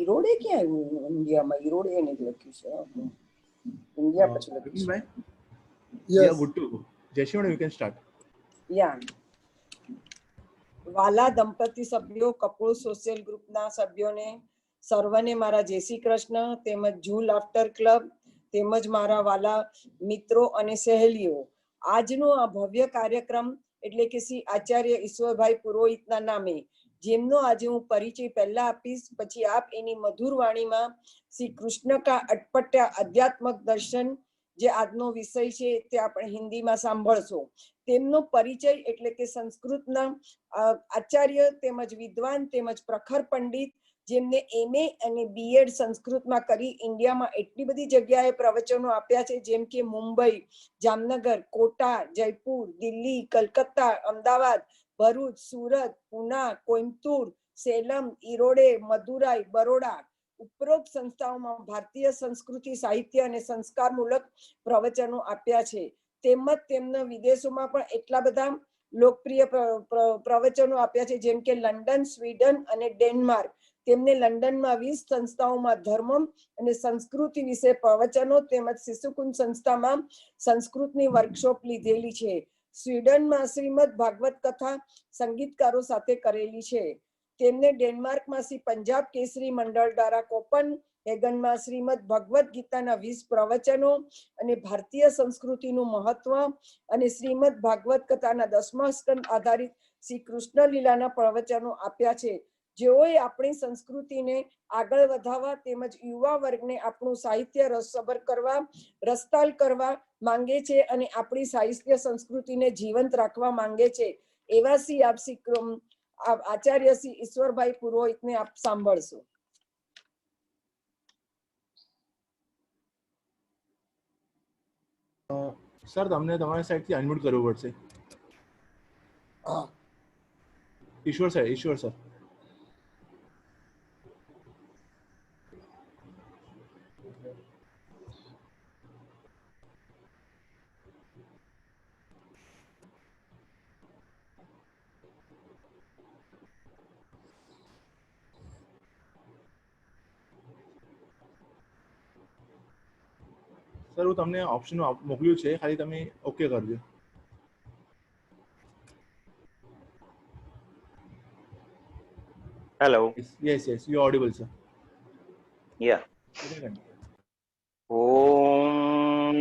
ઈરોડે ક્યાં આવ્યું ઇન્ડિયામાં? ઈરોડે એને લખ્યું છે ઇન્ડિયા પછી લખ્યું છે. Yeah, good to go. Jashimana, you can start. યા વાલા દંપતી સભ્યો, કપૂર સોશિયલ ગ્રુપના સભ્યોને સર્વને મારા જય શ્રી કૃષ્ણ, તેમજ જૂ લાફ્ટર ક્લબ, તેમજ મારા વાલા મિત્રો અને સહેલીઓ, આજનો આ ભવ્ય કાર્યક્રમ એટલે કે શ્રી આચાર્ય ઈશ્વરભાઈ પુરોહિતના નામે, જેમનો આજે હું પરિચય પહેલા આપીશ, પછી આપ એની મધુર વાણીમાં શ્રી કૃષ્ણ કા અટપટા અધ્યાત્મક દર્શન, જે આજનો વિષય છે તે આપણે હિન્દીમાં સાંભળશો. તેમનો પરિચય એટલે કે સંસ્કૃતના આચાર્ય તેમજ વિદ્વાન તેમજ પ્રખર પંડિત, જેમને MA અને BEd સંસ્કૃતમાં કરી ઇન્ડિયામાં એટલી બધી જગ્યાએ પ્રવચનો આપ્યા છે, જેમ કે મુંબઈ, જામનગર, કોટા, જયપુર, દિલ્હી, કલકત્તા, અમદાવાદ, ભરૂચ, સુરત, પુના, કોઈમ્બતુર, સેલમ, ઈરોડે, મદુરાઈ, બરોડા ઉપરોક્ત સંસ્થાઓમાં ભારતીય સંસ્કૃતિ, સાહિત્ય અને સંસ્કારમૂલક પ્રવચનો આપ્યા છે. તેમજ તેમના વિદેશોમાં પણ એટલા બધા લોકપ્રિય પ્રવચનો આપ્યા છે, જેમ કે લંડન, સ્વીડન અને ડેનમાર્ક. તેમને લંડનમાં 20 સંસ્થાઓમાં ધર્મ અને સંસ્કૃતિ વિશે પ્રવચનો તેમજ શિશુકુંજ સંસ્થામાં સંસ્કૃતની વર્કશોપ લીધેલી છે. સ્વીડનમાં શ્રીમદ ભાગવત કથા સંગીતકારો સાથે કરેલી છે. તેમને ડેનમાર્કમાં શ્રી પંજાબ કેસરી મંડળ દ્વારા કોપનહેગનમાં શ્રીમદ ભગવદ્ ગીતાના 20 પ્રવચનો અને ભારતીય સંસ્કૃતિનું મહત્વ અને શ્રીમદ ભાગવત કથાના 10મા સ્કંદ આધારિત શ્રી કૃષ્ણ લીલાના પ્રવચનો આપ્યા છે. જેઓએ આપણી સંસ્કૃતિને આગળ વધારવા તેમજ યુવા વર્ગને આપણું સાહિત્ય રસસભર કરવા, રસતાલ કરવા માંગે છે અને આપણી સાહિત્ય સંસ્કૃતિને જીવંત રાખવા માંગે છે. એવા શ્રી આચાર્ય શ્રી ઈશ્વરભાઈ પુરોહિતને આપ સાંભળશો. સર, તમને તમારી સાઈડથી અનમ્યુટ કરવું પડશે. ઈશ્વર સર. સર, હું તમને ઓપ્શન મોકલ્યું છે, ખાલી તમે ઓકે કરજો. Hello. Yes, you're audible, sir. Yeah. Om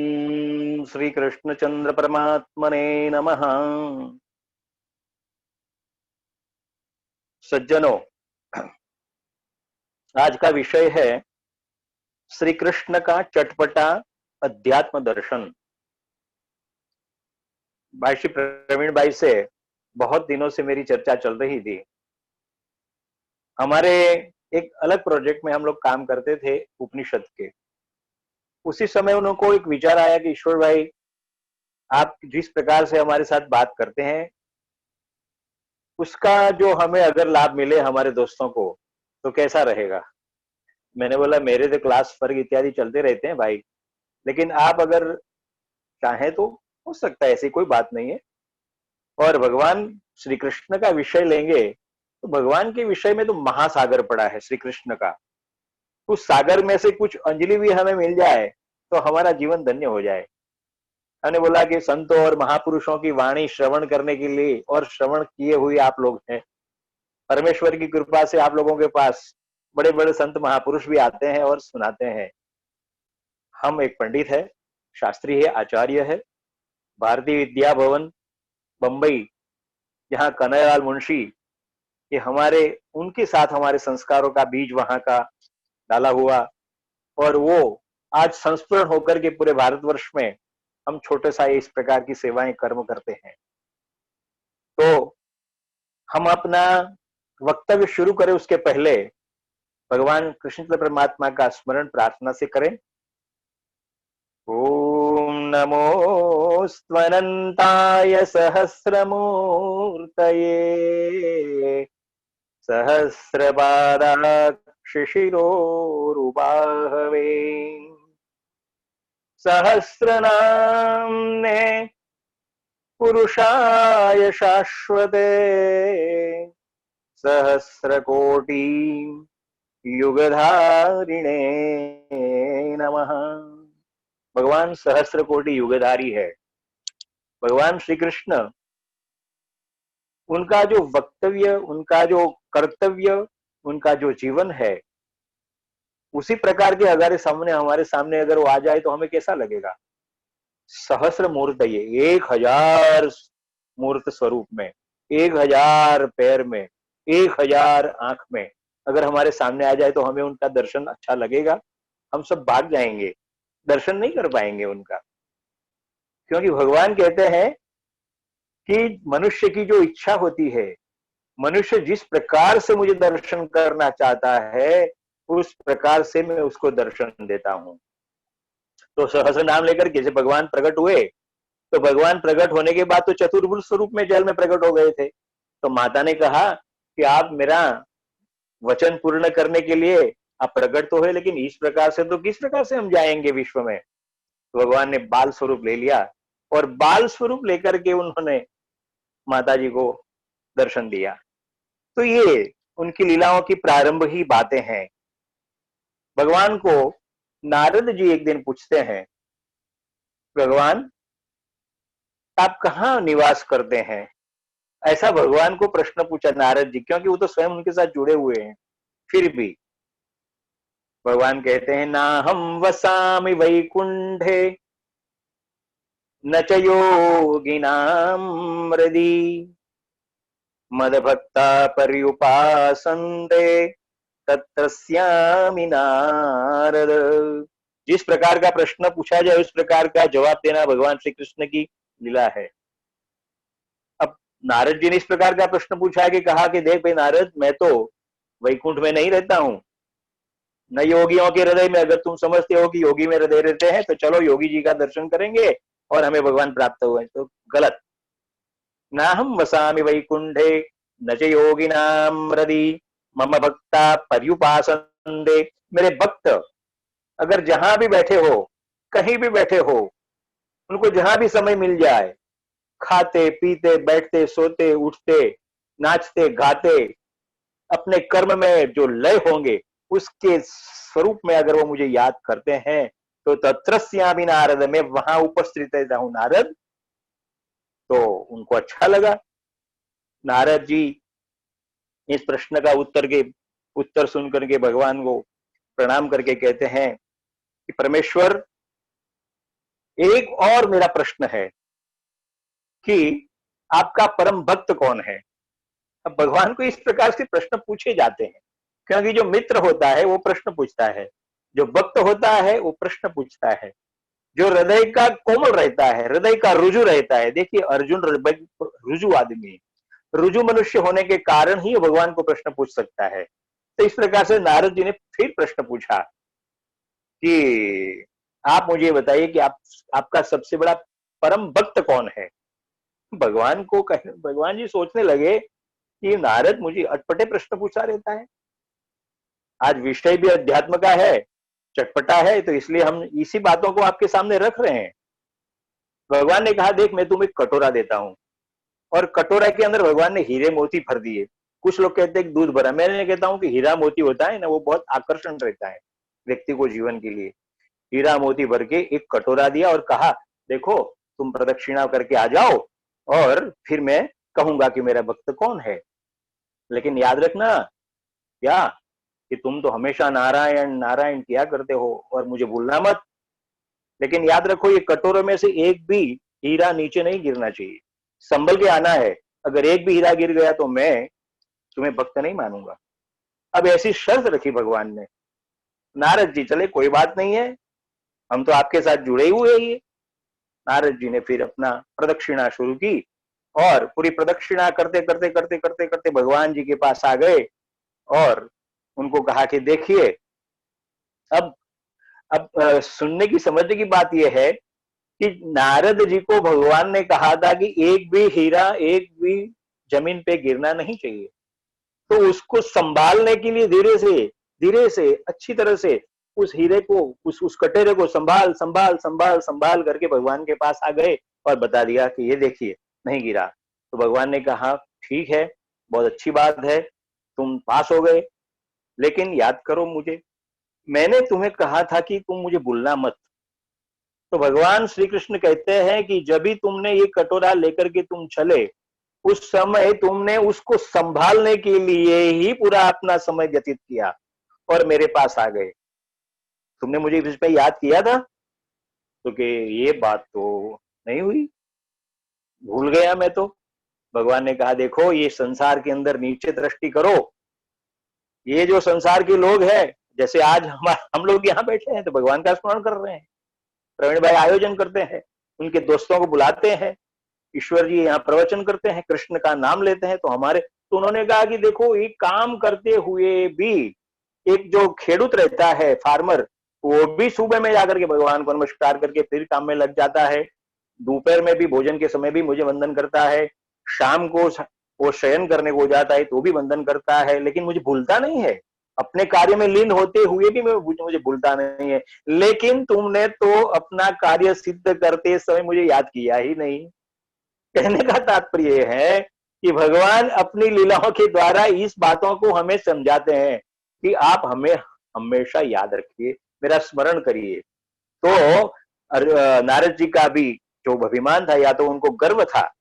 Shri Krishna Chandra Paramatmane Namaha. सज्जनों, आज का विषय है श्री कृष्ण का चटपटा अध्यात्म दर्शन। भाई श्री प्रवीण भाई से बहुत दिनों से मेरी चर्चा चल रही थी। हमारे एक अलग प्रोजेक्ट में हम लोग काम करते थे उपनिषद के। उसी समय उनको एक विचार आया कि ईश्वर भाई, आप जिस प्रकार से हमारे साथ बात करते हैं उसका जो हमें अगर लाभ मिले हमारे दोस्तों को तो कैसा रहेगा। मैंने बोला मेरे तो क्लास वर्ग इत्यादि चलते रहते हैं भाई, लेकिन आप अगर चाहें तो हो सकता है, ऐसी कोई बात नहीं है। और भगवान श्री कृष्ण का विषय लेंगे तो भगवान के विषय में तो महासागर पड़ा है श्री कृष्ण का। उस सागर में से कुछ अंजलि भी हमें मिल जाए तो हमारा जीवन धन्य हो जाए। हमने बोला कि संतों और महापुरुषों की वाणी श्रवण करने के लिए, और श्रवण किए हुए आप लोग हैं, परमेश्वर की कृपा से आप लोगों के पास बड़े बड़े संत महापुरुष भी आते हैं और सुनाते हैं। हम एक पंडित है, शास्त्री है, आचार्य है, भारतीय विद्या भवन बंबई, जहाँ कन्हैयालाल मुंशी, ये हमारे उनके साथ हमारे संस्कारों का बीज वहां का डाला हुआ, और वो आज संस्मरण होकर के पूरे भारतवर्ष में हम छोटे सा इस प्रकार की सेवाएं कर्म करते हैं। तो हम अपना वक्तव्य शुरू करें उसके पहले भगवान कृष्ण परमात्मा का स्मरण प्रार्थना से करें। ओम नमोस्त्वनंताय सहस्रमूर्तये सहस्रपादाक्षिशिरोरुबाहवे सहस्रनाम्ने पुरुषाय शाश्वते सहस्रकोटि युगधारिणे नमः। भगवान सहस्त्र कोटि युगधारी है। भगवान श्री कृष्ण, उनका जो वक्तव्य, उनका जो कर्तव्य, उनका जो जीवन है, उसी प्रकार के अगर सामने हमारे सामने अगर वो आ जाए तो हमें कैसा लगेगा। सहस्र मूर्त, ये 1000 मूर्त स्वरूप में, 1000 पैर में, 1000 आंख में अगर हमारे सामने आ जाए तो हमें उनका दर्शन अच्छा लगेगा। हम सब भाग जाएंगे, दर्शन नहीं कर पाएंगे उनका। क्योंकि भगवान कहते हैं कि मनुष्य की जो इच्छा होती है, मनुष्य जिस प्रकार से मुझे दर्शन करना चाहता है, उस प्रकार से मैं उसको दर्शन देता हूं। तो सहस्र नाम लेकर के जब भगवान प्रकट हुए, तो भगवान प्रकट होने के बाद तो चतुर्भुज स्वरूप में जल में प्रकट हो गए थे। तो माता ने कहा कि आप मेरा वचन पूर्ण करने के लिए आप प्रकट तो है, लेकिन इस प्रकार से तो किस प्रकार से हम जाएंगे विश्व में। तो भगवान ने बाल स्वरूप ले लिया और बाल स्वरूप लेकर के उन्होंने माता जी को दर्शन दिया। तो ये उनकी लीलाओं की प्रारंभ ही बातें हैं। भगवान को नारद जी एक दिन पूछते हैं, भगवान आप कहाँ निवास करते हैं। ऐसा भगवान को प्रश्न पूछा नारद जी, क्योंकि वो तो स्वयं उनके साथ जुड़े हुए हैं। फिर भी भगवान कहते हैं, ना हम वसामि वैकुंठे न च योगिनाम हृदि मदभक्ता पर्युपासन्ते तत्रस्यामि नारद। जिस प्रकार का प्रश्न पूछा जाए उस प्रकार का जवाब देना भगवान श्री कृष्ण की लीला है। अब नारद जी ने इस प्रकार का प्रश्न पूछा है कि कहा कि देख भाई नारद, मैं तो वैकुंठ में नहीं रहता हूं, न योगियों के हृदय में। अगर तुम समझते हो कि योगी में हृदय रहते हैं तो चलो योगी जी का दर्शन करेंगे और हमें भगवान प्राप्त हुए, तो गलत। ना हम वसामि वैकुंठे न च योगिनाम हृदि मम भक्ता पर्युपासन्ते। मेरे भक्त अगर जहां भी बैठे हो, कहीं भी बैठे हो, उनको जहां भी समय मिल जाए, खाते पीते बैठते सोते उठते नाचते गाते, अपने कर्म में जो लय होंगे उसके स्वरूप में अगर वो मुझे याद करते हैं तो तत्रस्यामि नारद, मैं वहां उपस्थित रहता हूं नारद। तो उनको अच्छा लगा। नारद जी इस प्रश्न का उत्तर सुन करके भगवान को प्रणाम करके कहते हैं कि परमेश्वर, एक और मेरा प्रश्न है कि आपका परम भक्त कौन है। अब भगवान को इस प्रकार से प्रश्न पूछे जाते हैं, क्योंकि जो मित्र होता है वो प्रश्न पूछता है, जो भक्त होता है वो प्रश्न पूछता है, जो हृदय का कोमल रहता है, हृदय का रुजु रहता है। देखिए अर्जुन रुजु आदमी, रुजु मनुष्य होने के कारण ही भगवान को प्रश्न पूछ सकता है। तो इस प्रकार से नारद जी ने फिर प्रश्न पूछा कि आप मुझे बताइए कि आपका सबसे बड़ा परम भक्त कौन है। भगवान जी सोचने लगे कि नारद मुझे अटपटे प्रश्न पूछा रहता है, आज विषय भी अध्यात्म का है, चटपटा है, तो इसलिए हम इसी बातों को आपके सामने रख रहे हैं। भगवान ने कहा देख मैं तुम्हें कटोरा देता हूं, और कटोरा के अंदर भगवान ने हीरे मोती भर दिए। कुछ लोग कहते हैं दूध भरा, मैं कहता हूं कि हीरा मोती होता है ना, वो बहुत आकर्षण रहता है व्यक्ति को जीवन के लिए। हीरा मोती भर के एक कटोरा दिया और कहा देखो तुम प्रदक्षिणा करके आ जाओ और फिर मैं कहूंगा कि मेरा भक्त कौन है। लेकिन याद रखना क्या कि तुम तो हमेशा नारायण नारायण किया करते हो और मुझे भूलना मत। लेकिन याद रखो ये कटोरे में से एक भी हीरा नीचे नहीं गिरना चाहिए, संभल के आना है। अगर एक भी हीरा गिर गया तो मैं तुम्हें भक्त नहीं मानूंगा। अब ऐसी शर्त रखी भगवान ने। नारद जी चले कोई बात नहीं है, हम तो आपके साथ जुड़े हुए ही। नारद जी ने फिर अपना प्रदक्षिणा शुरू की और पूरी प्रदक्षिणा करते करते करते करते करते भगवान जी के पास आ गए और उनको कहा कि देखिए अब सुनने की समझने की बात यह है कि नारद जी को भगवान ने कहा था कि एक भी हीरा एक भी जमीन पे गिरना नहीं चाहिए। तो उसको संभालने के लिए धीरे से अच्छी तरह से उस हीरे को उस कटोरे को संभाल संभाल संभाल संभाल करके भगवान के पास आ गए और बता दिया कि ये देखिए नहीं गिरा। तो भगवान ने कहा ठीक है, बहुत अच्छी बात है, तुम पास हो गए। लेकिन याद करो मुझे, मैंने तुम्हें कहा था कि तुम मुझे भूलना मत। तो भगवान श्री कृष्ण कहते हैं कि जब भी तुमने ये कटोरा लेकर के तुम चले, उस समय तुमने उसको संभालने के लिए ही पूरा अपना समय व्यतीत किया और मेरे पास आ गए। तुमने मुझे इस पे याद किया था, तो कि ये बात तो नहीं हुई, भूल गया मैं तो। भगवान ने कहा देखो, ये संसार के अंदर नीचे दृष्टि करो, ये जो संसार के लोग हैं, जैसे आज हम लोग यहाँ बैठे हैं तो भगवान का स्मरण कर रहे हैं, प्रवीण भाई आयोजन करते हैं, उनके दोस्तों को बुलाते हैं, ईश्वर जी यहाँ प्रवचन करते हैं, कृष्ण का नाम लेते हैं, तो उन्होंने कहा कि देखो, ये काम करते हुए भी एक जो खेडूत रहता है, फार्मर, वो भी सुबह में जाकर के भगवान को नमस्कार करके फिर काम में लग जाता है, दोपहर में भी, भोजन के समय भी मुझे वंदन करता है, शाम को वो शयन करने को जाता है तो भी वंदन करता है, लेकिन मुझे भूलता नहीं है। अपने कार्य में लीन होते हुए भी मुझे भूलता नहीं है। लेकिन तुमने तो अपना कार्य सिद्ध करते समय मुझे याद किया ही नहीं। कहने का तात्पर्य है कि भगवान अपनी लीलाओं के द्वारा इस बातों को हमें समझाते हैं कि आप हमें हमेशा याद रखिए, मेरा स्मरण करिए। तो नारद जी का भी जो अभिमान था, या तो उनको गर्व था,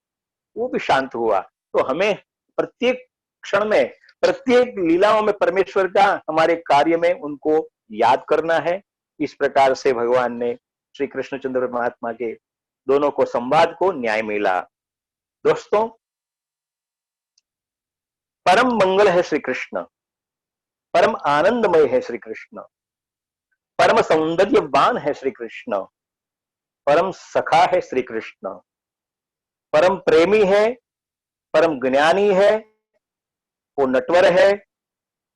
वो भी शांत हुआ। तो हमें प्रत्येक क्षण में, प्रत्येक लीलाओं में परमेश्वर का हमारे कार्य में उनको याद करना है। इस प्रकार से भगवान ने श्री कृष्णचंद्र परमात्मा के दोनों को संवाद को न्याय मिला। दोस्तों, परम मंगल है श्री कृष्ण, परम आनंदमय है श्री कृष्ण, परम सौंदर्यवान है श्री कृष्ण, परम सखा है श्री कृष्ण, परम प्रेमी है, परम ज्ञानी है, वो नटवर है,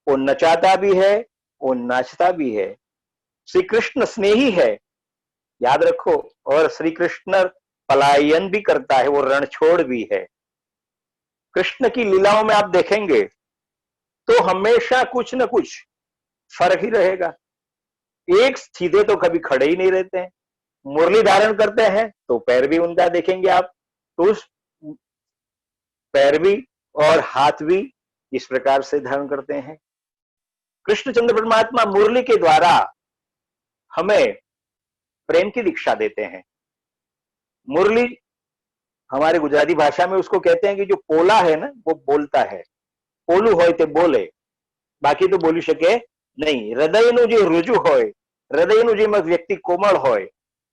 वो नचाता भी है, वो नाचता भी है। श्री कृष्ण स्नेही है, याद रखो, और श्री कृष्ण पलायन भी करता है, वो रणछोड़ भी है। कृष्ण की लीलाओं में आप देखेंगे तो हमेशा कुछ न कुछ फर्क ही रहेगा। एक सीधे तो कभी खड़े ही नहीं रहते हैं, मुरली धारण करते हैं तो पैर भी उनका देखेंगे आप, तो उस पैर भी और हाथ भी इस प्रकार से धारण करते हैं। कृष्णचंद्र परमात्मा मुरली के द्वारा हमें प्रेम की दीक्षा देते हैं। मुरली, हमारे गुजराती भाषा में उसको कहते हैं कि जो पोला है ना, वो बोलता है, पोलू होय ते बोले, बाकी तो बोली सके नहीं। हृदयનું જે રુજુ હોય, हृदयનું જે व्यक्ति कोमल होय,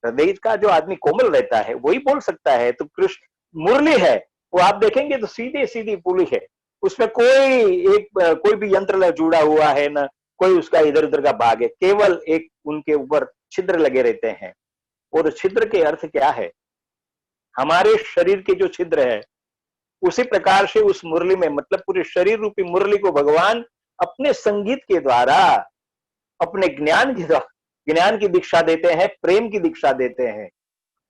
हृदय का जो आदमी कोमल रहता है वही बोल सकता है। तो कृष्ण मुरली है, वो आप देखेंगे तो सीधे सीधी पुली है, उसमें कोई भी यंत्र जुड़ा हुआ है ना, कोई उसका इधर उधर का भाग है, केवल एक उनके ऊपर छिद्र लगे रहते हैं। और छिद्र के अर्थ क्या है? हमारे शरीर के जो छिद्र है, उसी प्रकार से उस मुरली में, मतलब पूरे शरीर रूपी मुरली को भगवान अपने संगीत के द्वारा, अपने ज्ञान की दीक्षा देते हैं, प्रेम की दीक्षा देते हैं।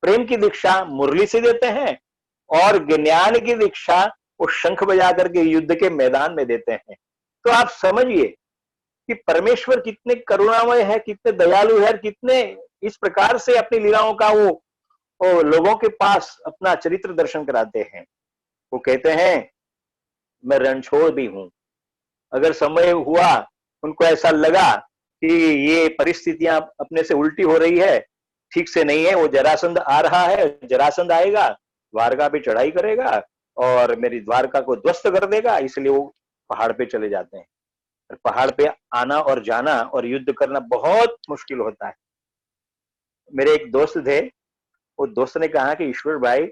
प्रेम की दीक्षा मुरली से देते हैं और ज्ञान की दीक्षा वो शंख बजा करके युद्ध के मैदान में देते हैं। तो आप समझिए कि परमेश्वर कितने करुणामय है, कितने दयालु है, कितने इस प्रकार से अपनी लीलाओं का वो लोगों के पास अपना चरित्र दर्शन कराते हैं। वो कहते हैं मैं रणछोड़ भी हूं। अगर समय हुआ, उनको ऐसा लगा कि ये परिस्थितियां अपने से उल्टी हो रही है, ठीक से नहीं है, वो जरासंध आ रहा है, जरासंध आएगा, द्वारका पे चढ़ाई करेगा और मेरी द्वारका को ध्वस्त कर देगा, इसलिए वो पहाड़ पे चले जाते हैं। पहाड़ पे आना और जाना और युद्ध करना बहुत मुश्किल होता है। मेरे एक दोस्त थे, वो दोस्त ने कहा कि ईश्वर भाई,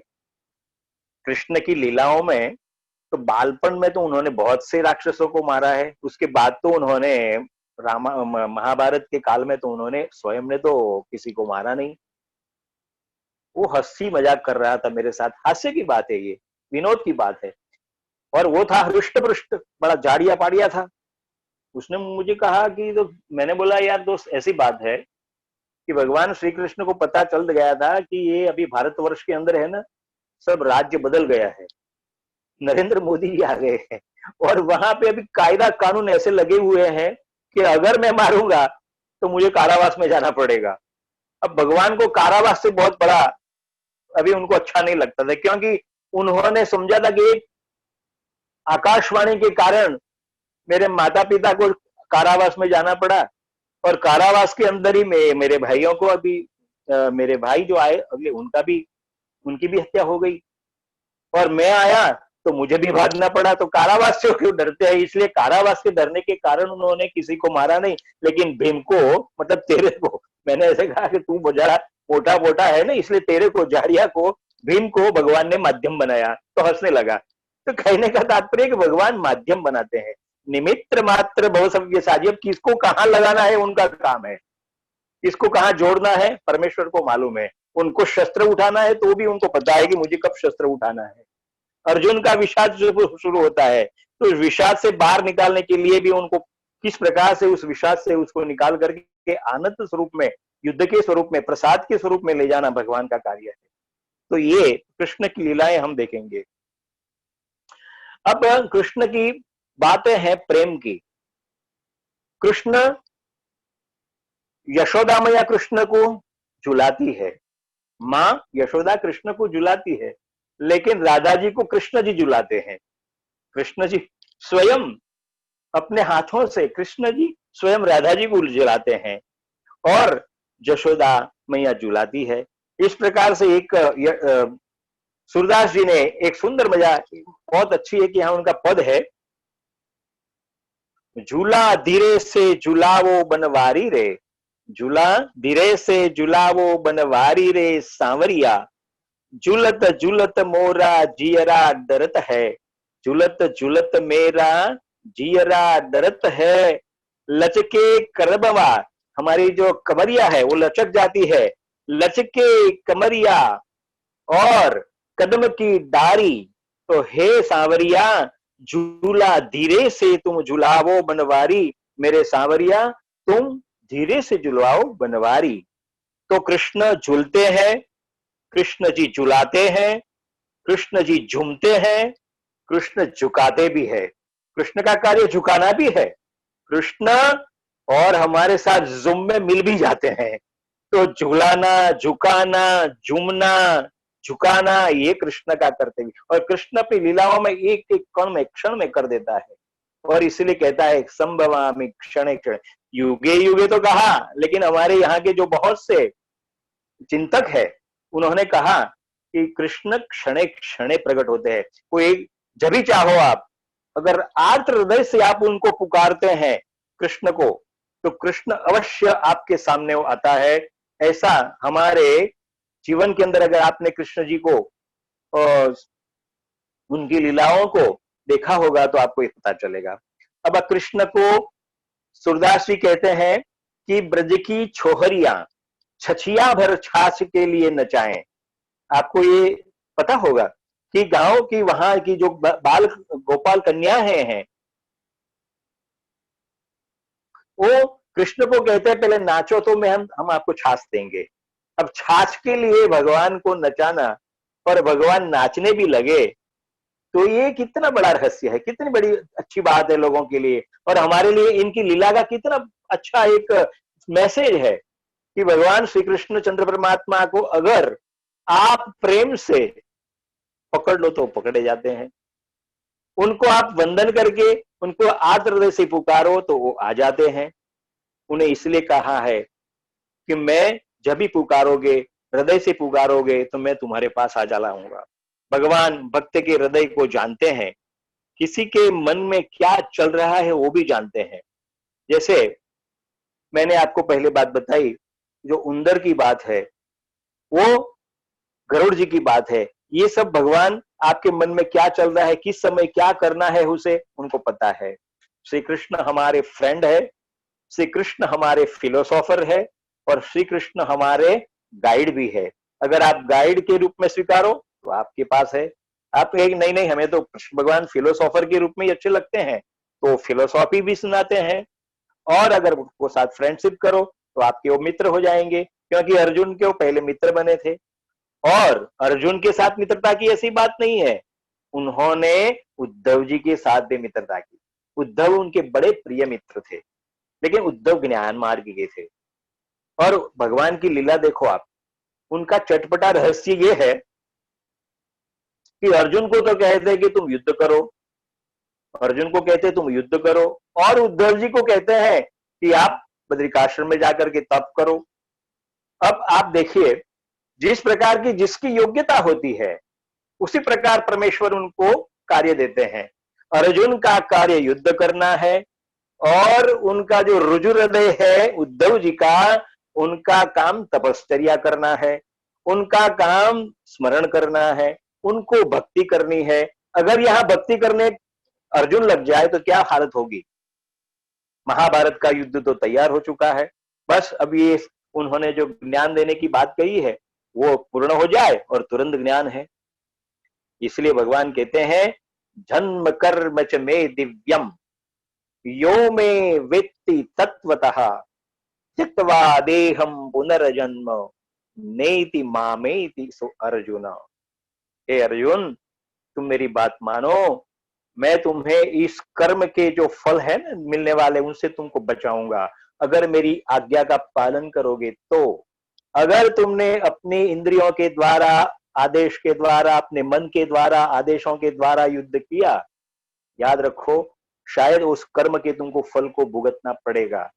कृष्ण की लीलाओं में तो बालपन में तो उन्होंने बहुत से राक्षसों को मारा है, उसके बाद तो उन्होंने महाभारत के काल में तो उन्होंने स्वयं ने तो किसी को मारा नहीं। वो हंसी मजाक कर रहा था मेरे साथ, हास्य की बात है ये, विनोद की बात है। और वो था हृष्ट पृष्ट, बड़ा जाड़िया पाड़िया था। उसने मुझे कहा कि, तो मैंने बोला यार दोस्त, ऐसी बात है कि भगवान श्री कृष्ण को पता चल गया था कि ये अभी भारतवर्ष के अंदर है ना, सब राज्य बदल गया है, नरेंद्र मोदी जी आ गए हैं और वहां पे अभी कायदा कानून ऐसे लगे हुए हैं कि अगर मैं मारूंगा तो मुझे कारावास में जाना पड़ेगा। अब भगवान को कारावास से बहुत बड़ा अभी उनको अच्छा नहीं लगता था, क्योंकि उन्होंने समझा था कि एक आकाशवाणी के कारण मेरे माता पिता को कारावास में जाना पड़ा, और कारावास के अंदर ही मेरे भाइयों को अभी मेरे भाई जो आए अगले उनकी भी हत्या हो गई, और मैं आया तो मुझे भी भागना पड़ा। तो कारावास से क्यों डरते हैं? इसलिए कारावास के डरने के कारण उन्होंने किसी को मारा नहीं, लेकिन भीम को, मतलब तेरे को, मैंने ऐसे कहा कि तू जरा मोटा मोटा है ना, इसलिए तेरे को, जारिया को, भीम को भगवान ने माध्यम बनाया। तो हंसने लगा। तो कहने का तात्पर्य कि भगवान माध्यम बनाते हैं, निमित्त मात्र भव सब साजिब। किसको कहां लगाना है उनका काम है, किसको कहां जोड़ना है परमेश्वर को मालूम है। उनको शस्त्र उठाना है तो भी उनको पता है कि मुझे कब शस्त्र उठाना है। अर्जुन का विषाद शुरू होता है, तो उस विषाद से बाहर निकालने के लिए भी उनको किस प्रकार से उस विषाद से उसको निकाल करके आनंद स्वरूप में, युद्ध के स्वरूप में, प्रसाद के स्वरूप में ले जाना भगवान का कार्य है। तो ये कृष्ण की लीलाएं हम देखेंगे। अब कृष्ण की बातें हैं प्रेम की। कृष्ण, यशोदा मैया कृष्ण को झुलाती है, मां यशोदा कृष्ण को झुलाती है, लेकिन राधा जी को कृष्ण जी झुलाते हैं। कृष्ण जी स्वयं अपने हाथों से, कृष्ण जी स्वयं राधा जी को झुलाते हैं और यशोदा मैया झुलाती है। इस प्रकार से एक सूरदास जी ने एक सुंदर मजा, बहुत अच्छी है कि यहाँ उनका पद है, झूला धीरे से झुलावो बनवारी रे, झूला धीरे से झुलावो बनवारी रे सांवरिया, झूलत झूलत मोरा जियरा डरत है, झूलत झूलत मेरा जियरा डरत है, लचके करबवा, हमारी जो कमरिया है वो लचक जाती है, लचके कमरिया और कदम की डारी, तो हे सांवरिया झूला धीरे से तुम झुलावो बनवारी, मेरे सांवरिया तुम धीरे से झुलाओ बनवारी। तो कृष्ण झूलते हैं, कृष्ण जी झुलाते हैं, कृष्ण जी झूमते हैं, कृष्ण झुकाते भी है। कृष्ण का कार्य झुकाना भी है। कृष्ण और हमारे साथ जुम में मिल भी जाते हैं। तो झुलाना, झुकाना, झूमना, झुकाना, ये कृष्ण का कर्तव्य, और कृष्ण अपनी लीलाओं में एक एक कण में, क्षण में कर देता है। और इसलिए कहता है संभवामि क्षणे क्षण, युगे युगे तो कहा, लेकिन हमारे यहाँ के जो बहुत से चिंतक है उन्होंने कहा कि कृष्ण क्षणे क्षणे प्रकट होते हैं। कोई जब भी चाहो आप, अगर आर्द्र हृदय से आप उनको पुकारते हैं कृष्ण को, तो कृष्ण अवश्य आपके सामने वो आता है। ऐसा हमारे जीवन के अंदर अगर आपने कृष्ण जी को और उनकी लीलाओं को देखा होगा तो आपको ये पता चलेगा। अब कृष्ण को सूरदास जी कहते हैं कि ब्रज की छोहरियां छछिया भर छाछ के लिए नचाएं। आपको ये पता होगा कि गांव की, वहां की जो बाल गोपाल कन्याएं हैं, वो कृष्ण को कहते हैं पहले नाचो तो मैं हम आपको छाछ देंगे। अब छाछ के लिए भगवान को नचाना और भगवान नाचने भी लगे, तो ये कितना बड़ा रहस्य है, कितनी बड़ी अच्छी बात है लोगों के लिए, और हमारे लिए इनकी लीला का कितना अच्छा एक मैसेज है कि भगवान श्री कृष्ण चंद्र परमात्मा को अगर आप प्रेम से पकड़ लो तो पकड़े जाते हैं, उनको आप वंदन करके उनको आदर हृदय से पुकारो तो वो आ जाते हैं। उन्हें इसलिए कहा है कि मैं जब भी पुकारोगे, हृदय से पुकारोगे, तो मैं तुम्हारे पास आ जाऊंगा। भगवान भक्त के हृदय को जानते हैं, किसी के मन में क्या चल रहा है वो भी जानते हैं। जैसे मैंने आपको पहले बात बताई, जो उंदर की बात है, वो गरुड़ जी की बात है, ये सब भगवान आपके मन में क्या चल रहा है, किस समय क्या करना है, उसे उनको पता है। श्री कृष्ण हमारे फ्रेंड है, श्री कृष्ण हमारे फिलोसोफर है, और श्री कृष्ण हमारे गाइड भी है। अगर आप गाइड के रूप में स्वीकारो तो आपके पास है। आप एक नहीं नहीं हमें तो भगवान फिलोसोफर के रूप में ही अच्छे लगते हैं, तो फिलोसॉफी भी सुनाते हैं, और अगर उनको साथ फ्रेंडशिप करो तो आपके वो मित्र हो जाएंगे, क्योंकि अर्जुन के वो पहले मित्र बने थे। और अर्जुन के साथ मित्रता की ऐसी बात नहीं है, उन्होंने उद्धव जी के साथ भी मित्रता की। उद्धव उनके बड़े प्रिय मित्र थे, लेकिन उद्धव ज्ञान मार्ग के थे। और भगवान की लीला देखो आप, उनका चटपटा रहस्य ये है कि अर्जुन को तो कहते हैं कि तुम युद्ध करो, अर्जुन को कहते हैं तुम युद्ध करो, और उद्धव जी को कहते हैं कि आप बद्रिकाश्रम में जाकर के तप करो। अब आप देखिए, जिस प्रकार की जिसकी योग्यता होती है उसी प्रकार परमेश्वर उनको कार्य देते हैं। अर्जुन का कार्य युद्ध करना है, और उनका जो रुजु हृदय है उद्धव जी का, उनका काम तपश्चर्या करना है, उनका काम स्मरण करना है, उनको भक्ति करनी है। अगर यहां भक्ति करने अर्जुन लग जाए तो क्या हालत होगी। महाभारत का युद्ध तो तैयार हो चुका है, बस अब ये उन्होंने जो ज्ञान देने की बात कही है वो पूर्ण हो जाए और तुरंत ज्ञान है। इसलिए भगवान कहते हैं जन्म कर्म च मे दिव्यम यो में वेत्ति तत्वतः त्यक्त्वा देहम पुनर्जन्म नेति मामेति सो अर्जुन। हे अर्जुन, तुम मेरी बात मानो, मैं तुम्हें इस कर्म के जो फल है ना मिलने वाले, उनसे तुमको बचाऊंगा अगर मेरी आज्ञा का पालन करोगे तो। अगर तुमने अपनी इंद्रियों के द्वारा, आदेश के द्वारा, अपने मन के द्वारा, आदेशों के द्वारा युद्ध किया, याद रखो शायद उस कर्म के तुमको फल को भुगतना पड़ेगा,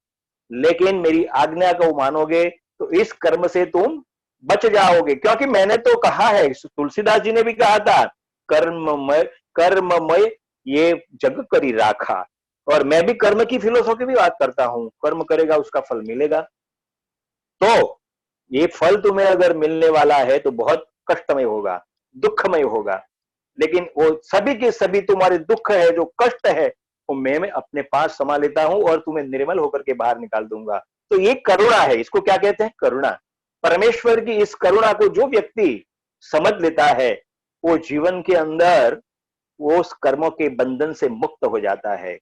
लेकिन मेरी आज्ञा को मानोगे तो इस कर्म से तुम बच जाओगे। क्योंकि मैंने तो कहा है, तुलसीदास जी ने भी कहा था, कर्ममय ये जग करी राखा। और मैं भी कर्म की फिलोसॉफी भी बात करता हूं, कर्म करेगा उसका फल मिलेगा। तो ये फल तुम्हें अगर मिलने वाला है तो बहुत कष्टमय होगा, दुखमय होगा, लेकिन वो सभी के सभी तुम्हारे दुख है, जो कष्ट है, वो मैं अपने पास समा लेता हूं और तुम्हें निर्मल होकर के बाहर निकाल दूंगा। तो ये करुणा है, इसको क्या कहते हैं? करुणा। परमेश्वर की इस करुणा को जो व्यक्ति समझ लेता है वो जीवन के अंदर वो उस कर्मों के बंधन से मुक्त हो जाता है।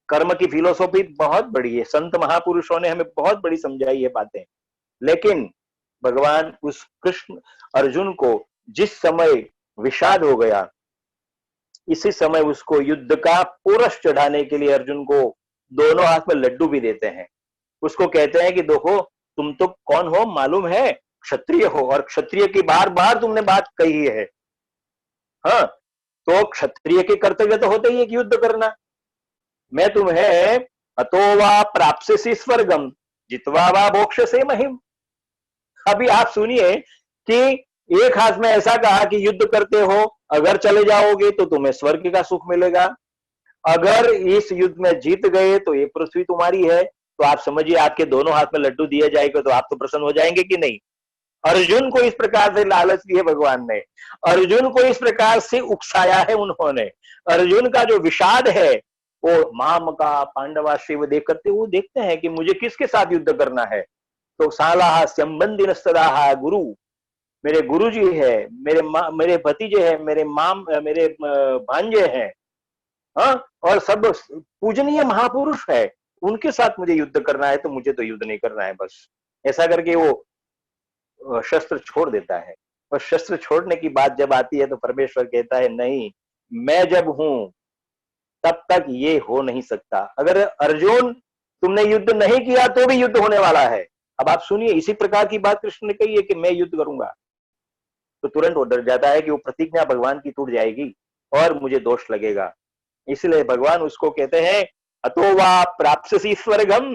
कर्म की फिलोसॉफी बहुत बड़ी है, संत महापुरुषों ने हमें बहुत बड़ी समझाई है बातें, लेकिन भगवान उस कृष्ण अर्जुन को जिस समय विषाद हो गया, इसी समय उसको युद्ध का पुरष चढ़ाने के लिए अर्जुन को दोनों हाथ में लड्डू भी देते हैं। उसको कहते हैं कि देखो तुम तो कौन हो मालूम है, क्षत्रिय हो, और क्षत्रिय की बार बार तुमने बात कही है। हाँ, तो क्षत्रिय के कर्तव्य तो होते ही है कि युद्ध करना। मैं तुम्हें अतो वा प्राप्स्यसि स्वर्गम जित्वा वा मोक्षसे महिम। अभी आप सुनिए कि एक हाथ में ऐसा कहा कि युद्ध करते हो, अगर चले जाओगे तो तुम्हें स्वर्ग का सुख मिलेगा, अगर इस युद्ध में जीत गए तो ये पृथ्वी तुम्हारी है। तो आप समझिए आपके दोनों हाथ में लड्डू दिए जाएगा तो आप तो प्रसन्न हो जाएंगे कि नहीं। अर्जुन को इस प्रकार से लालच दिए भगवान ने, अर्जुन को इस प्रकार से उकसाया है उन्होंने। अर्जुन का जो विषाद है वो माम का पांडवा शिव देख करते वो देखते हैं कि मुझे किसके साथ युद्ध करना है। तो सालाह संबंधी नस्तदाह गुरु, मेरे गुरु जी है, मेरे भतीजे हैं, मेरे भांजे हैं, हाँ, और सब पूजनीय महापुरुष है, उनके साथ मुझे युद्ध करना है, तो मुझे तो युद्ध नहीं करना है बस। ऐसा करके वो शस्त्र छोड़ देता है। और शस्त्र छोड़ने की बात जब आती है तो परमेश्वर कहता है नहीं, मैं जब हूं तब तक ये हो नहीं सकता। अगर अर्जुन तुमने युद्ध नहीं किया तो भी युद्ध होने वाला है। अब आप सुनिए, इसी प्रकार की बात कृष्ण ने कही है कि मैं युद्ध करूंगा, तो तुरंत वो डर जाता है कि वो प्रतिज्ञा भगवान की टूट जाएगी और मुझे दोष लगेगा। इसलिए भगवान उसको कहते हैं अतो वा प्राप्स्यसि स्वर्गम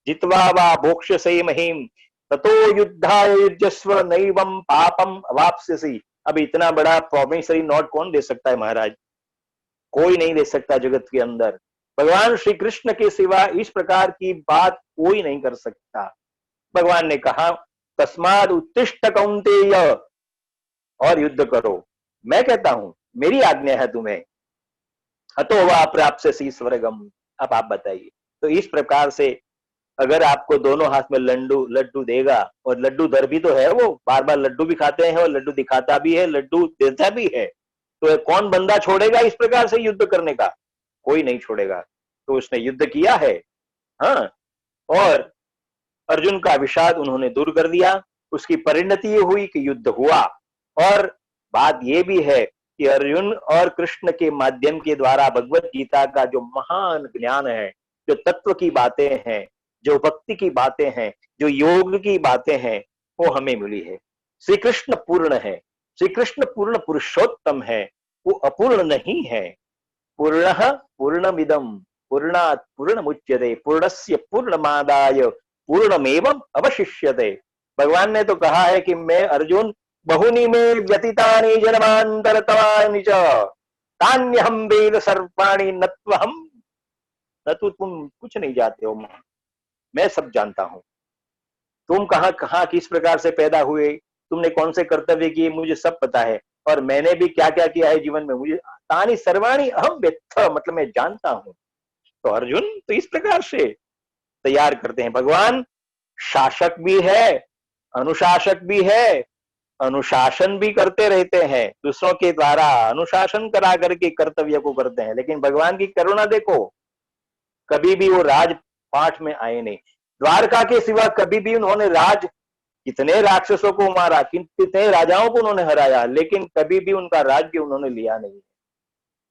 जित्वा वा मोक्षसे महिम ततो युद्धाय युज्यस्व नैवं पापम अवाप्स्यसि। अब इतना बड़ा प्रॉमिसरी नोट कौन दे सकता है महाराज? कोई नहीं दे सकता जगत के अंदर। भगवान श्री कृष्ण के सिवा इस प्रकार की बात कोई नहीं कर सकता। भगवान ने कहा तस्माद उत्तिष्ठ कौन्तेय, और युद्ध करो। मैं कहता हूं, मेरी आज्ञा है तुम्हें, अतो वा प्राप्स्यसि स्वर्गम। अब आप बताइए। तो इस प्रकार से अगर आपको दोनों हाथ में लड्डू देगा, और लड्डू दर भी तो है, वो बार बार लड्डू भी खाते हैं और लड्डू दिखाता भी है, लड्डू देता भी है, तो कौन बंदा छोड़ेगा इस प्रकार से युद्ध करने का? कोई नहीं छोड़ेगा। तो उसने युद्ध किया है, हाँ, और अर्जुन का विषाद उन्होंने दूर कर दिया। उसकी परिणति ये हुई कि युद्ध हुआ। और बात यह भी है कि अर्जुन और कृष्ण के माध्यम के द्वारा भगवत गीता का जो महान ज्ञान है, जो तत्व की बातें हैं, जो भक्ति की बातें हैं, जो योग की बातें हैं, वो हमें मिली है। श्री कृष्ण पूर्ण है, श्री कृष्ण पूर्ण पुरुषोत्तम है, वो अपूर्ण नहीं है। पूर्णः पूर्णमिदं पूर्णात् पूर्णमुच्यते पूर्णस्य पूर्णमादाय पूर्णमेवं अवशिष्यते। भगवान ने तो कहा है कि मैं अर्जुन बहुनी में व्यतीतानि जन्मांतर तवानि च तान्यहम वेद सर्वाणि नत्वहम, न तो तुम कुछ नहीं जानते हो, मैं सब जानता हूं। तुम कहां कहां किस प्रकार से पैदा हुए, तुमने कौन से कर्तव्य किए, मुझे सब पता है। और मैंने भी क्या क्या किया है जीवन में, मुझे तानि सर्वाणि अहम वेत्थ, मतलब मैं जानता हूं। तो अर्जुन तो इस प्रकार से तैयार करते हैं। भगवान शासक भी है, अनुशासक भी है, अनुशासन भी करते रहते हैं, दूसरों के द्वारा अनुशासन करा करके कर्तव्य को करते हैं। लेकिन भगवान की करुणा देखो, कभी भी वो राजपाठ में आए नहीं। द्वारका के सिवा कभी भी उन्होंने कितने राक्षसों को मारा, कितने राजाओं को उन्होंने हराया, लेकिन कभी भी उनका राज्य उन्होंने लिया नहीं,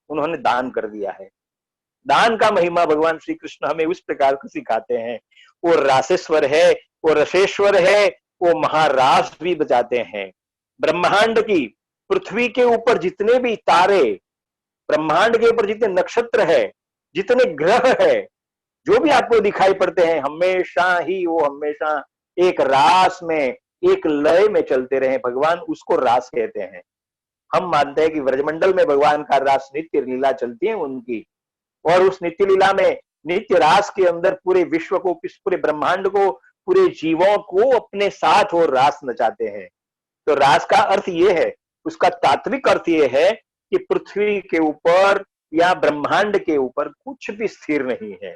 उन्होंने दान कर दिया है। दान का महिमा भगवान श्री कृष्ण हमें उस प्रकार को सिखाते हैं। वो रासेश्वर है, वो रसेश्वर है, वो महारास भी बजाते हैं। ब्रह्मांड की, पृथ्वी के ऊपर जितने भी तारे, ब्रह्मांड के ऊपर जितने नक्षत्र है, जितने ग्रह है, जो भी आपको दिखाई पड़ते हैं, हमेशा ही वो हमेशा एक रास में, एक लय में चलते रहे। भगवान उसको रास कहते हैं। हम मानते हैं कि ब्रजमंडल में भगवान का रास नित्य लीला चलती है उनकी, और उस नित्य लीला में, नित्य रास के अंदर पूरे विश्व को, पूरे ब्रह्मांड को, पूरे जीवों को अपने साथ वो रास नचाते हैं। तो रास का अर्थ ये है, उसका तात्विक अर्थ ये है कि पृथ्वी के ऊपर या ब्रह्मांड के ऊपर कुछ भी स्थिर नहीं है,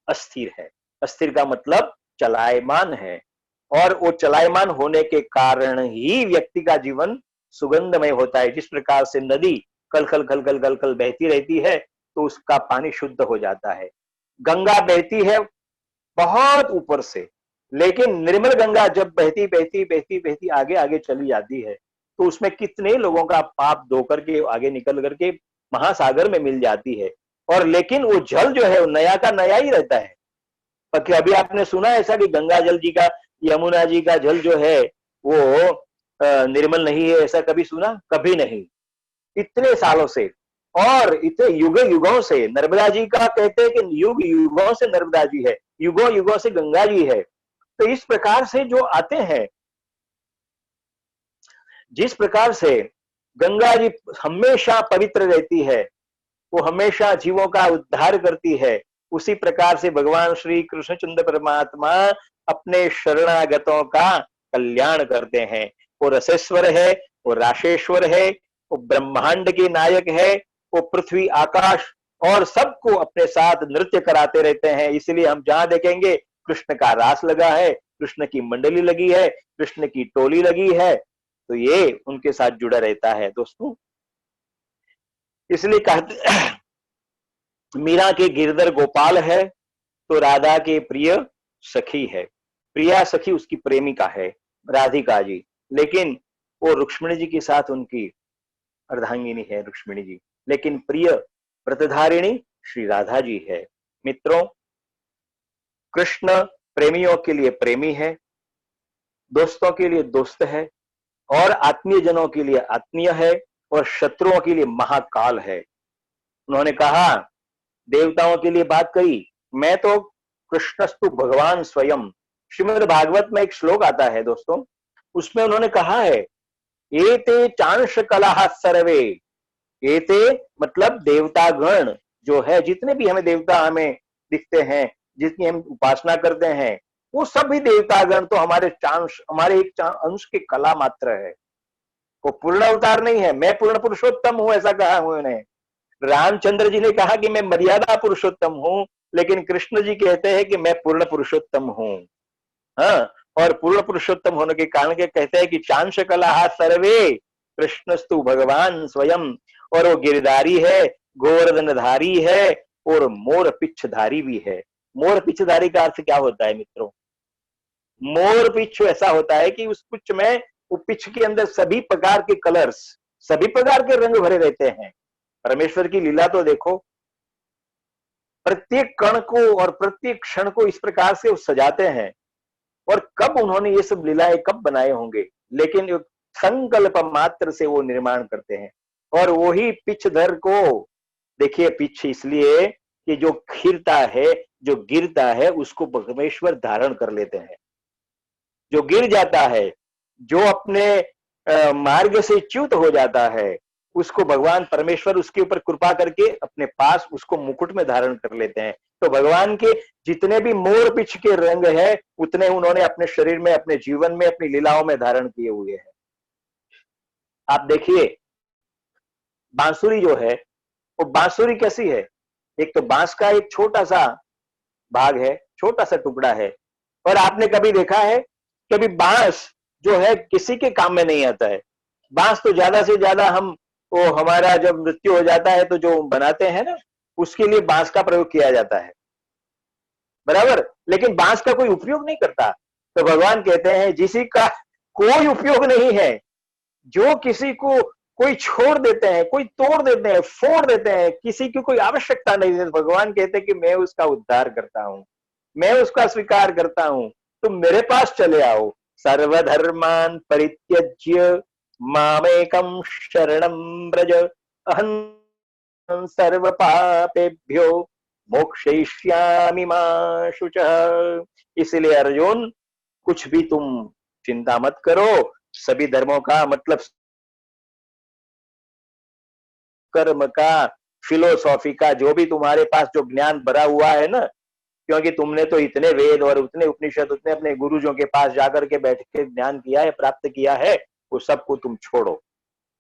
अस्थिर है। अस्थिर का मतलब चलायमान है, और वो चलायमान होने के कारण ही व्यक्ति का जीवन सुगंधमय होता है। जिस प्रकार से नदी कल कल कल कल कल कल बहती रहती है तो उसका पानी शुद्ध हो जाता है। गंगा बहती है बहुत ऊपर से, लेकिन निर्मल गंगा जब बहती बहती बहती बहती आगे आगे चली जाती है तो उसमें कितने लोगों का पाप धो करके आगे निकल करके महासागर में मिल जाती है। और लेकिन वो जल जो है वो नया का नया ही रहता है। क्योंकि अभी आपने सुना ऐसा कि गंगा जल जी का, यमुना जी का जल जो है वो निर्मल नहीं है, ऐसा कभी सुना? कभी नहीं। इतने सालों से और इतने युग युगों से नर्मदा जी का कहते हैं कि युग युगों से नर्मदा जी है, युगों युगों से गंगा जी है। तो इस प्रकार से जो आते हैं, जिस प्रकार से गंगा जी हमेशा पवित्र रहती है, वो हमेशा जीवों का उद्धार करती है, उसी प्रकार से भगवान श्री कृष्णचंद्र परमात्मा अपने शरणागतों का कल्याण करते हैं। वो रसेश्वर है, वो राशेश्वर है, वो ब्रह्मांड के नायक है, वो पृथ्वी आकाश और सबको अपने साथ नृत्य कराते रहते हैं। इसलिए हम जहां देखेंगे कृष्ण का रास लगा है, कृष्ण की मंडली लगी है, कृष्ण की टोली लगी है, तो ये उनके साथ जुड़ा रहता है दोस्तों। इसलिए कहते मीरा के गिरधर गोपाल है तो राधा के प्रिय सखी है। प्रिया सखी उसकी प्रेमिका है राधिका जी, लेकिन वो रुक्मिणी जी के साथ उनकी अर्धांगिनी है रुक्मिणी जी, लेकिन प्रिय व्रतधारिणी श्री राधा जी है। मित्रों, कृष्ण प्रेमियों के लिए प्रेमी है, दोस्तों के लिए दोस्त है, और आत्मीय जनों के लिए आत्मीय है, और शत्रुओं के लिए महाकाल है। उन्होंने कहा, देवताओं के लिए बात करी, मैं तो कृष्णस्तु भगवान स्वयं। श्रीमद् भागवत में एक श्लोक आता है दोस्तों, उसमें उन्होंने कहा है, एते चांश कलह सर्वे। एते मतलब देवता गण जो है, जितने भी हमें देवता हमें दिखते हैं, जिसकी हम उपासना करते हैं, वो सभी देवता गण तो हमारे चांश, हमारे एक अंश के कला मात्र है। वो पूर्ण अवतार नहीं है। मैं पूर्ण पुरुषोत्तम हूं ऐसा कहा उन्होंने। रामचंद्र जी ने कहा कि मैं मर्यादा पुरुषोत्तम हूं, लेकिन कृष्ण जी कहते हैं कि मैं पूर्ण पुरुषोत्तम हूं। हाँ, और पूर्ण पुरुषोत्तम होने के कारण के कहते हैं कि चांश कला सर्वे कृष्णस्तु भगवान स्वयं। और वो गिरधारी है, गोवर्धनधारी है, और मोर पिच्छधारी भी है। मोर पिच्छधारी का अर्थ क्या होता है मित्रों? मोर पिच्छ ऐसा होता है कि उस पुच्छ में, वो पिच्छ के अंदर सभी प्रकार के कलर्स, सभी प्रकार के रंग भरे रहते हैं। परमेश्वर की लीला तो देखो, प्रत्येक कण को और प्रत्येक क्षण को इस प्रकार से वो सजाते हैं। और कब उन्होंने ये सब लीलाएं कब बनाए होंगे, लेकिन संकल्प मात्र से वो निर्माण करते हैं। और वही पिछधर को देखिए पीछे इसलिए कि जो खिरता है, जो गिरता है, उसको परमेश्वर धारण कर लेते हैं। जो गिर जाता है, जो अपने मार्ग से च्युत हो जाता है, उसको भगवान परमेश्वर उसके ऊपर कृपा करके अपने पास उसको मुकुट में धारण कर लेते हैं। तो भगवान के जितने भी मोर पिछ के रंग है, उतने उन्होंने अपने शरीर में, अपने जीवन में, अपनी लीलाओं में धारण किए हुए हैं। आप देखिए बांसुरी जो है, वो बांसुरी कैसी है? एक तो बांस का एक छोटा सा भाग है, छोटा सा टुकड़ा है। और आपने कभी देखा है, कभी बांस जो है किसी के काम में नहीं आता है। बांस तो ज्यादा से ज्यादा हम, वो हमारा जब मृत्यु हो जाता है तो जो बनाते हैं ना, उसके लिए बांस का प्रयोग किया जाता है, बराबर। लेकिन बांस का कोई उपयोग नहीं करता। तो भगवान कहते हैं जिसी का कोई उपयोग नहीं है, जो किसी को कोई छोड़ देते हैं, कोई तोड़ देते हैं, फोड़ देते हैं, किसी की कोई आवश्यकता नहीं है, भगवान कहते हैं कि मैं उसका उद्धार करता हूं, मैं उसका स्वीकार करता हूं, तुम मेरे पास चले आओ। सर्वधर्मान परित्यज्य मामेकम शरणं व्रज, अहं सर्व पापेभ्यो मोक्षयिष्यामि मा शुचः। इसलिए अर्जुन, कुछ भी तुम चिंता मत करो, सभी धर्मों का मतलब कर्म का, फिलोसॉफी का, जो भी तुम्हारे पास जो ज्ञान भरा हुआ है ना, क्योंकि तुमने तो इतने वेद और उतने उपनिषद, उतने अपने गुरुजों के पास जाकर के बैठ के ज्ञान किया है, प्राप्त किया है, वो सबको तुम छोड़ो,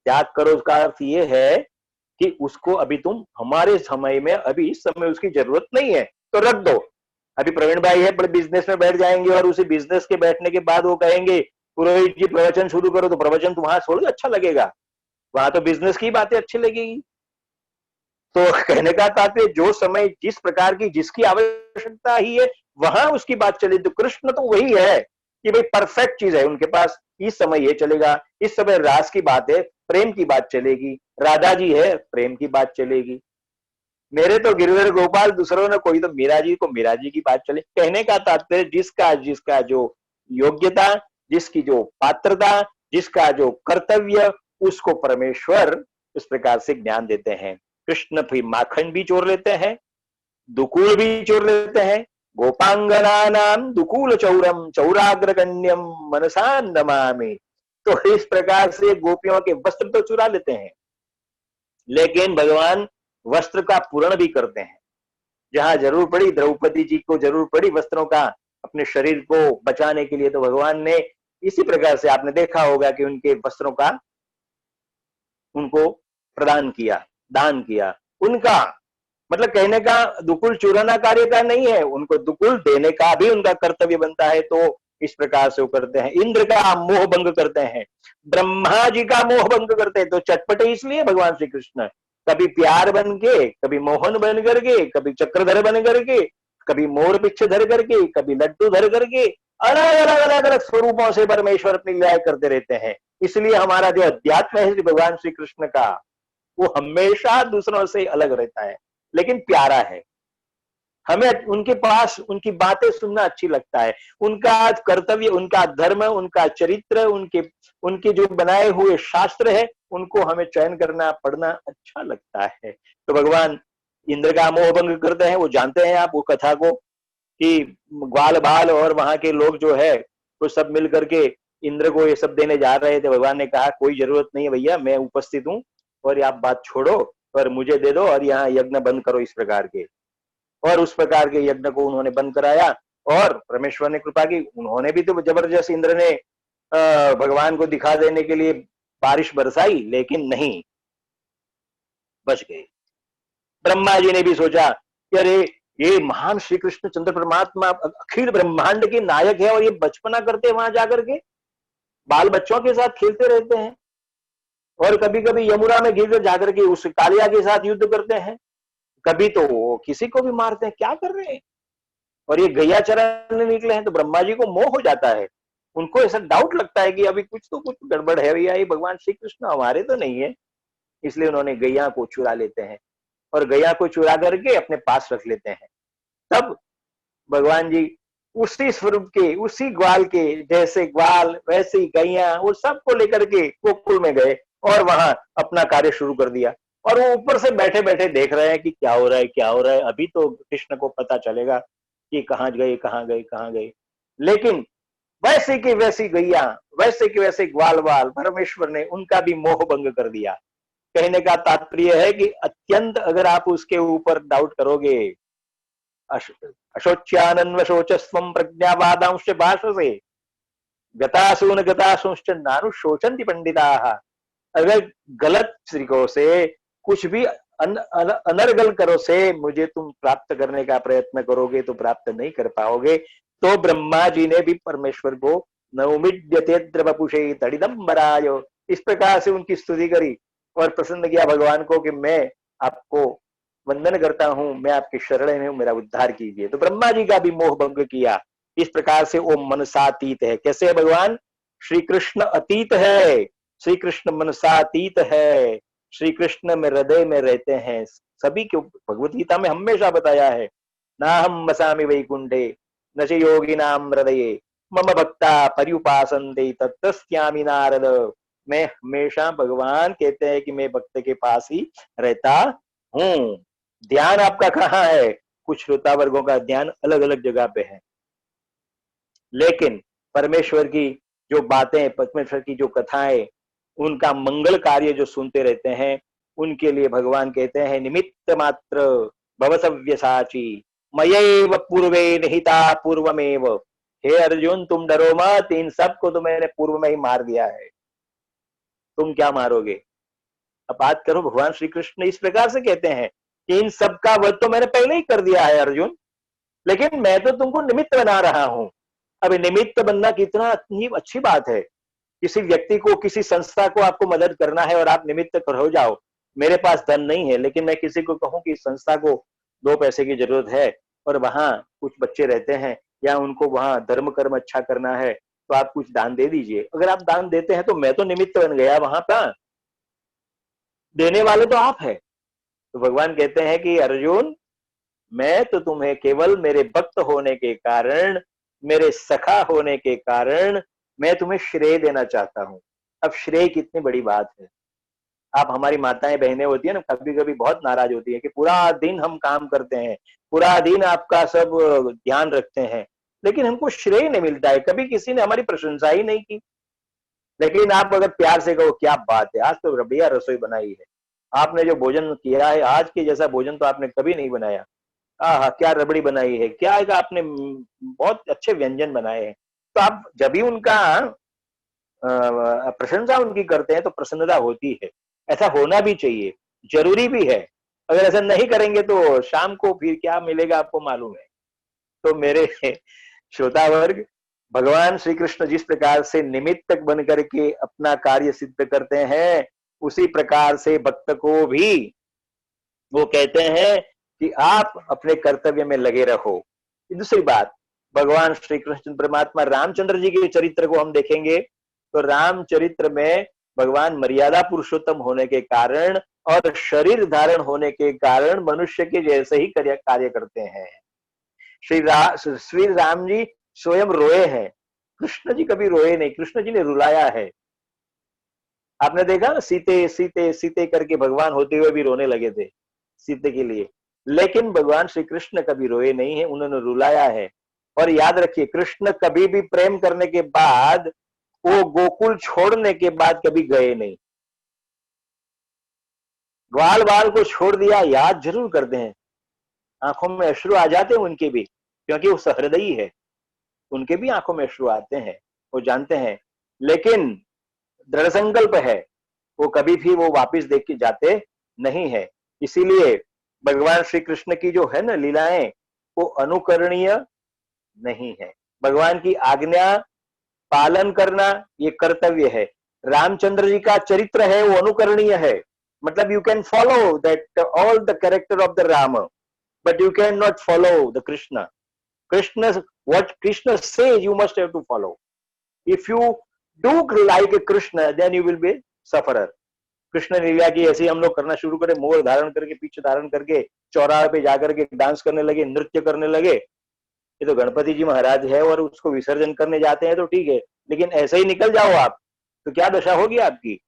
त्याग करो। उसका अर्थ ये है कि उसको अभी तुम हमारे समय में, अभी इस समय उसकी जरूरत नहीं है, तो रख दो। अभी प्रवीण भाई है, बड़े बिजनेस में बैठ जाएंगे और उसी बिजनेस के बैठने के बाद वो कहेंगे पुरोहित जी प्रवचन शुरू करो, तो प्रवचन तुम्हारा छोड़ अच्छा लगेगा, वहां तो बिजनेस की बातें अच्छी लगेगी। तो कहने का तात्पर्य, जो समय जिस प्रकार की जिसकी आवश्यकता ही है, वहां उसकी बात चले। तो कृष्ण तो वही है कि भाई परफेक्ट चीज है उनके पास, इस समय ये चलेगा, इस समय रास की बात है, प्रेम की बात चलेगी, राधा जी है, प्रेम की बात चलेगी। मेरे तो गिरधर गोपाल, दूसरों ने कोई तो मीरा जी को मीरा जी की बात चले। कहने का तात्पर्य, जिसका जिसका जो योग्यता, जिसकी जो पात्रता, जिसका जो कर्तव्य, उसको परमेश्वर इस प्रकार से ज्ञान देते हैं। कृष्ण भी माखन भी चोर लेते हैं, दुकूल भी चोर लेते हैं। गोपांगना नाम दुकूल चौरम चौराग्र कन्यम मनसा नमामि। तो इस प्रकार से गोपियों के वस्त्र तो चुरा लेते हैं, लेकिन भगवान वस्त्र का पूर्ण भी करते हैं। जहां जरूर पड़ी, द्रौपदी जी को जरूर पड़ी वस्त्रों का अपने शरीर को बचाने के लिए, तो भगवान ने इसी प्रकार से, आपने देखा होगा कि उनके वस्त्रों का उनको प्रदान किया, दान किया। उनका मतलब कहने का दुकुल चुराना कार्य का नहीं है, उनको दुकुल देने का भी उनका कर्तव्य बनता है। तो इस प्रकार से वो करते हैं। इंद्र का मोह भंग करते हैं, ब्रह्मा जी का मोह भंग करते हैं। तो चटपटे इसलिए भगवान श्री कृष्ण कभी प्यार बन के, कभी मोहन बन करके, कभी चक्रधर बन करके, कभी मोर पिच्छ धर करके, कभी लड्डू धर करके, अलग अलग अलग अलग स्वरूपों से परमेश्वर अपनी लीलाएं करते रहते हैं। इसलिए हमारा जो अध्यात्म है भगवान श्री कृष्ण का, वो हमेशा दूसरों से अलग रहता है, लेकिन प्यारा है। हमें उनके पास उनकी बातें सुनना अच्छी लगता है, उनका कर्तव्य, उनका धर्म, उनका चरित्र, उनके जो बनाए हुए शास्त्र है, उनको हमें चयन करना, पढ़ना अच्छा लगता है। तो भगवान इंद्र का मोह भंग करते हैं। वो जानते हैं आप वो कथा को, कि ग्वाल बाल और वहां के लोग जो है वो सब मिल करके इंद्र को ये सब देने जा रहे थे। भगवान ने कहा कोई जरूरत नहीं है भैया, मैं उपस्थित हूँ, और आप बात छोड़ो और मुझे दे दो, और यहाँ यज्ञ बंद करो इस प्रकार के। और उस प्रकार के यज्ञ को उन्होंने बंद कराया, और परमेश्वर ने कृपा की। उन्होंने भी तो जबरदस्त, इंद्र ने भगवान को दिखा देने के लिए बारिश बरसाई, लेकिन नहीं, बच गए। ब्रह्मा जी ने भी सोचा कि अरे ये महान श्री कृष्ण चंद्र परमात्मा अखिल ब्रह्मांड के नायक है, और ये बचपना करते हैं वहां जाकर के, बाल बच्चों के साथ खेलते रहते हैं, और कभी कभी यमुना में गिर जाकर के उस कालिया के साथ युद्ध करते हैं, कभी तो वो किसी को भी मारते हैं, क्या कर रहे हैं, और ये गैया चराने निकले हैं। तो ब्रह्मा जी को मोह हो जाता है, उनको ऐसा डाउट लगता है कि अभी कुछ तो कुछ गड़बड़ है भैया, ये भगवान श्री कृष्ण हमारे तो नहीं है। इसलिए उन्होंने गैया को चुरा लेते हैं, और गैया को चुरा करके अपने पास रख लेते हैं। तब भगवान जी उसी स्वरूप के, उसी ग्वाल के, जैसे ग्वाल वैसे ही गैया, वो सबको लेकर के गोकुल में गए और वहां अपना कार्य शुरू कर दिया। और वो ऊपर से बैठे बैठे देख रहे हैं कि क्या हो रहा है, क्या हो रहा है, अभी तो कृष्ण को पता चलेगा कि कहाँ गए, कहाँ गए, कहाँ गए। लेकिन वैसे की वैसी गैया, वैसे की वैसे ग्वाल वाल, परमेश्वर ने उनका भी मोह भंग कर दिया। कहने का तात्पर्य है कि अत्यंत अगर आप उसके ऊपर डाउट करोगे, अशोच्यानन्वशोचस्वम प्रज्ञावादांश भाषसे गतासून गतासूंश्च नानुशोचन्ति पंडिताः। अगर गलत तरीकों से कुछ भी अनर्गल करो से मुझे तुम प्राप्त करने का प्रयत्न करोगे तो प्राप्त नहीं कर पाओगे। तो ब्रह्मा जी ने भी परमेश्वर को नौमिड्यते द्रवपुषे तड़िदंबराय, इस प्रकार से उनकी स्तुति करी और प्रसन्न किया भगवान को कि मैं आपको वंदन करता हूं, मैं आपके शरण में हूं, मेरा उद्धार कीजिए। तो ब्रह्मा जी का भी मोह भंग किया। इस प्रकार से वो मनसातीत है। कैसे है भगवान? श्री कृष्ण अतीत है, श्री कृष्ण मनसातीत है, श्री कृष्ण में हृदय में रहते हैं सभी के। भगवत गीता में हमेशा बताया है, ना हम वसामि वैकुंठे न च योगिनाम हृदये मम भक्ता पर्युपासन्ते तत्तस्यामि नारद। मैं हमेशा, भगवान कहते हैं कि मैं भक्त के पास ही रहता हूं। ध्यान आपका कहाँ है? कुछ श्रोता वर्गों का ध्यान अलग अलग जगह पे है, लेकिन परमेश्वर की जो बातें, परमेश्वर की जो कथाएं, उनका मंगल कार्य जो सुनते रहते हैं, उनके लिए भगवान कहते हैं निमित्त मात्र भव सव्यसाची मयैव पूर्वे निहिता पूर्वमेव। हे अर्जुन, तुम डरो मत, इन सबको तो मैंने पूर्व में ही मार दिया है, तुम क्या मारोगे? अब बात करो, भगवान श्री कृष्ण इस प्रकार से कहते हैं कि इन सब का वध तो मैंने पहले ही कर दिया है अर्जुन, लेकिन मैं तो तुमको निमित्त बना रहा हूं। अब निमित्त बनना कितना ही अच्छी बात है। किसी व्यक्ति को, किसी संस्था को आपको मदद करना है और आप निमित्त हो जाओ। मेरे पास धन नहीं है, लेकिन मैं किसी को कहूं कि संस्था को 2 पैसे की जरूरत है और वहां कुछ बच्चे रहते हैं या उनको वहां धर्म कर्म अच्छा करना है, तो आप कुछ दान दे दीजिए। अगर आप दान देते हैं तो मैं तो निमित्त बन गया, वहां का देने वाले तो आप है। तो भगवान कहते हैं कि अर्जुन, मैं तो तुम्हें केवल मेरे भक्त होने के कारण, मेरे सखा होने के कारण मैं तुम्हें श्रेय देना चाहता हूं। अब श्रेय कितनी बड़ी बात है। आप, हमारी माताएं बहनें होती है ना, कभी कभी बहुत नाराज होती है कि पूरा दिन हम काम करते हैं, पूरा दिन आपका सब ध्यान रखते हैं, लेकिन हमको श्रेय नहीं मिलता है। कभी किसी ने हमारी प्रशंसा ही नहीं की। लेकिन आप अगर प्यार से कहो, क्या बात है, आज तो बढ़िया रसोई बनाई है, आपने जो भोजन किया है, आज के जैसा भोजन तो आपने कभी नहीं बनाया, हाँ, क्या रबड़ी बनाई है, क्या है, आपने बहुत अच्छे व्यंजन बनाए हैं। तो आप जब भी उनका प्रशंसा उनकी करते हैं तो प्रसन्नता होती है। ऐसा होना भी चाहिए, जरूरी भी है। अगर ऐसा नहीं करेंगे तो शाम को फिर क्या मिलेगा आपको मालूम है। तो मेरे श्रोता वर्ग, भगवान श्री कृष्ण जिस प्रकार से निमित्तक बन करके अपना कार्य सिद्ध करते हैं, उसी प्रकार से भक्त को भी वो कहते हैं कि आप अपने कर्तव्य में लगे रहो। दूसरी बात, भगवान श्री कृष्ण परमात्मा रामचंद्र जी के चरित्र को हम देखेंगे तो रामचरित्र में भगवान मर्यादा पुरुषोत्तम होने के कारण और शरीर धारण होने के कारण मनुष्य के जैसे ही कार्य करते हैं। श्री राम जी स्वयं रोए हैं, कृष्ण जी कभी रोए नहीं, कृष्ण जी ने रुलाया है। आपने देखा ना, सीते सीते सीते करके भगवान होते हुए भी रोने लगे थे सीते के लिए, लेकिन भगवान श्री कृष्ण कभी रोए नहीं है, उन्होंने रुलाया है। और याद रखिए, कृष्ण कभी भी प्रेम करने के बाद, वो गोकुल छोड़ने के बाद कभी गए नहीं। ग्वाल बाल को छोड़ दिया, याद जरूर करते हैं, आंखों में अश्रु आ जाते हैं उनके भी, क्योंकि वो सहृदयी है, उनके भी आंखों में अश्रु आते हैं, वो जानते हैं। लेकिन दृढ़ संकल्प है, वो कभी भी वो वापिस देख के जाते नहीं है। इसीलिए भगवान श्री कृष्ण की जो है ना लीलाएं, वो अनुकरणीय नहीं है। भगवान की आज्ञा पालन करना ये कर्तव्य है। रामचंद्र जी का चरित्र है वो अनुकरणीय है, मतलब you can follow that all the character of the Ram, but you can not follow the Krishna. Krishna, what Krishna says you must have to follow. If you do like Krishna then you will be sufferer. Krishna लीला की ऐसे हम लोग करना शुरू करें, मोर धारण करके, पीछे धारण करके चौराहे पे जाकर के डांस करने लगे, नृत्य करने लगे, ये तो गणपति जी महाराज है और उसको विसर्जन करने जाते हैं तो ठीक है, लेकिन ऐसे ही निकल जाओ आप तो क्या दशा होगी आपकी।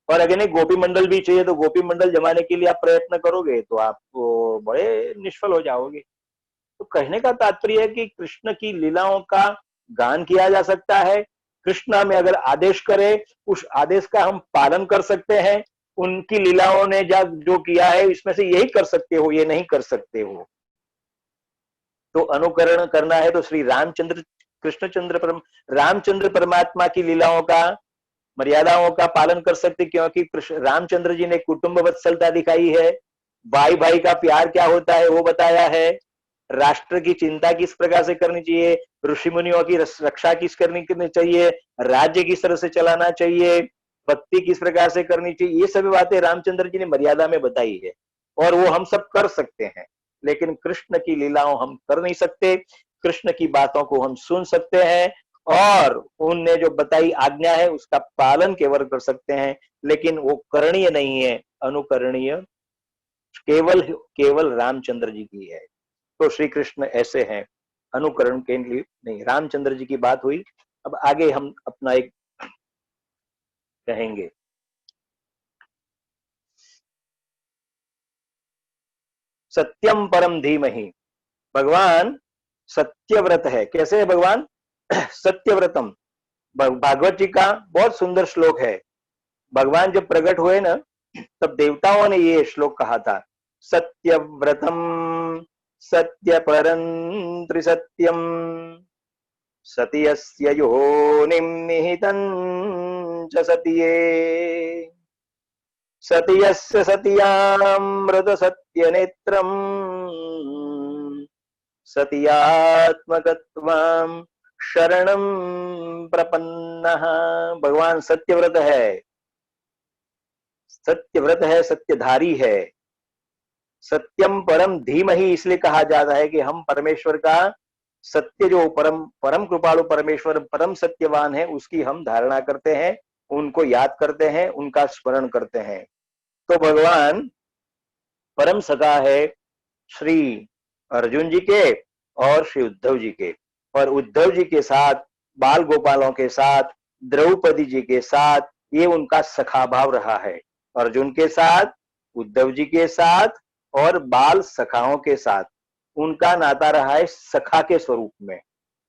और अगर नहीं गोपी मंडल भी चाहिए तो गोपी मंडल जमाने के लिए आप प्रयत्न करोगे तो आप तो बड़े निष्फल हो जाओगे। तो कहने का तात्पर्य है कि कृष्ण की लीलाओं का गान किया जा सकता है। कृष्ण हमें अगर आदेश करे उस आदेश का हम पालन कर सकते हैं। उनकी लीलाओं ने जब जो किया है इसमें से यही कर सकते हो, ये नहीं कर सकते हो। तो अनुकरण करना है तो श्री रामचंद्र रामचंद्र परमात्मा की लीलाओं का, मर्यादाओं का पालन कर सकते, क्योंकि रामचंद्र जी ने कुटुंब वत्सलता दिखाई है, भाई भाई का प्यार क्या होता है वो बताया है, राष्ट्र की चिंता किस प्रकार से करनी चाहिए, ऋषि मुनियों की रक्षा किस करनी चाहिए, राज्य किस तरह से चलाना चाहिए, भक्ति किस प्रकार से करनी चाहिए, ये सभी बातें रामचंद्र जी ने मर्यादा में बताई है और वो हम सब कर सकते हैं। लेकिन कृष्ण की लीलाओं हम कर नहीं सकते। कृष्ण की बातों को हम सुन सकते हैं और उनने जो बताई आज्ञा है उसका पालन केवल कर सकते हैं, लेकिन वो करणीय नहीं है, अनुकरणीय केवल केवल रामचंद्र जी की है। तो श्री कृष्ण ऐसे हैं, अनुकरण के लिए नहीं। रामचंद्र जी की बात हुई, अब आगे हम अपना एक कहेंगे। सत्यम परम धीमहि, भगवान सत्यव्रत है। कैसे है भगवान? सत्यव्रतम, भागवत जी का बहुत सुंदर श्लोक है। भगवान जब प्रकट हुए ना तब देवताओं ने ये श्लोक कहा था, सत्यव्रतम सत्य परं त्रिसत्यम सत्यस्य योनिं निहितं च सत्ये सत्यस्य सत्यामृत सत्यनेत्रम सत्यात्मकत्वां शरणं प्रपन्नः। भगवान सत्यव्रत है, सत्यव्रत है, सत्यधारी है। सत्यम परम धीमहि इसलिए कहा जाता है कि हम परमेश्वर का सत्य जो परम परम कृपालु परमेश्वर परम सत्यवान है उसकी हम धारणा करते हैं, उनको याद करते हैं, उनका स्मरण करते हैं। तो भगवान परम सखा है श्री अर्जुन जी के और श्री उद्धव जी के, और उद्धव जी के साथ, बाल गोपालों के साथ, द्रौपदी जी के साथ ये उनका सखा भाव रहा है। अर्जुन के साथ, उद्धव जी के साथ और बाल सखाओं के साथ उनका नाता रहा है सखा के स्वरूप में।